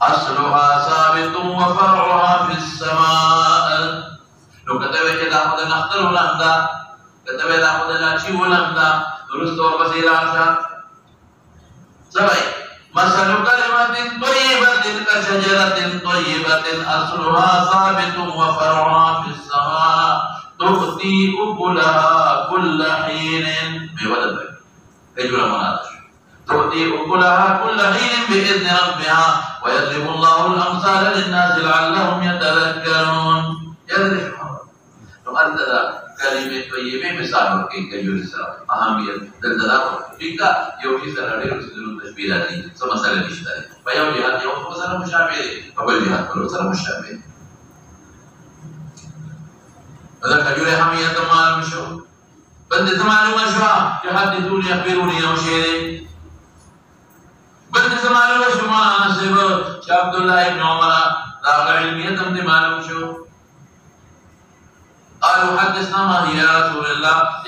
اصلها ثابت وفرعها في السماء لو كتبه كده خد نختر ولندا كتبه ده خد ناشي ولندا درست وربصير عشا سبعي مثل كلمة طيبة كشجرة طيبة أصلها ثابت وفرعها في السماء تؤتي أكلها كل حين بولد رجل مناقش تؤتي أكلها كل حين بإذن ربها ويضرب الله الأمثال للناس لعلهم يتذكرون يضرب فقد كلمة طيبة مثال كي كجور السلام أهمية دلدلات فيك يوشي سرعي رسول تشبيهاتي سمسالة نشتاري فيو جهات يوم مسألة مشابه فبل جهات كله مسألة مشابه هذا كجور أهمية تمام شو بند تمام مشوا يحدثوني يخبروني يوشي بند معلوم شو ما نسبه عبد الله بن عمر راغ علمية تم معلوم شو قالوا حدثنا ما هي يا رسول الله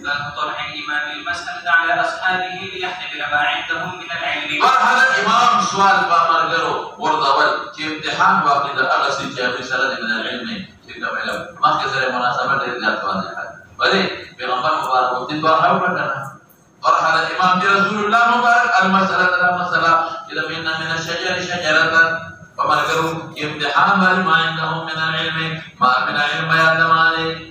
لا طرح الإمام المسألة على أصحابه ليحتمل ما عندهم من العلم. وهذا الإمام سؤال بأمر جرو وردول في امتحان واقع الأغسل جابر سلطة من العلم في كمال ما كسر مناسبة لذات واضحة. ولي بغمبر مبارك وقتين بارحة وبركنا. ورحل الإمام برسول الله مبارك المسألة إذا من الشجر شجرة فمر جرو في امتحان ما عندهم من العلم ما من العلم يا دماني.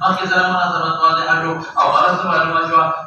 ما كسر مناسبة واضحة جو أو غرس معلومة جو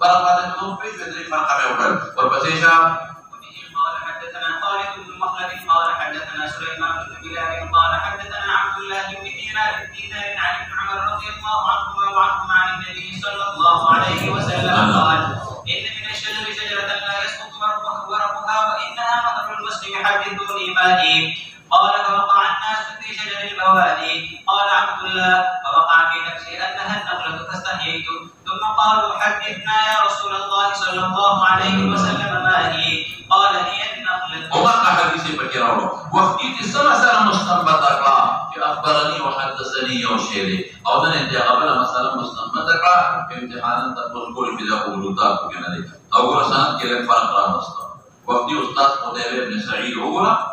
فرق هذا كلام في بدري فرق ما يقول والبسيشة قال حدثنا خالد بن مخلد قال حدثنا سليمان بن بلال قال حدثنا عبد الله بن دينار عن ابن عمر رضي الله عنهما وعنهما عن النبي صلى الله عليه وسلم قال إن من الشجر شجرة لا يسقط ورقها وإنها مطر المسلم حدثوني مالي قال فوقع الناس في شجر البوادي قال عبد الله فوقع في نفسي أنها النخلة فاستحييت ثم قالوا حدثنا يا رسول الله صلى الله عليه وسلم ما هي قال هي النخلة. وما حديث بكرة وقتي السنة سنة مستنبطة في أخبرني وحدثني وشيري أو أن أنت قبل مثلا مستنبطة في امتحان تقول في ذا أولوتات وكذا أو رسالة كلام فرق رامستا وقتي أستاذ قتيبة بن سعيد هو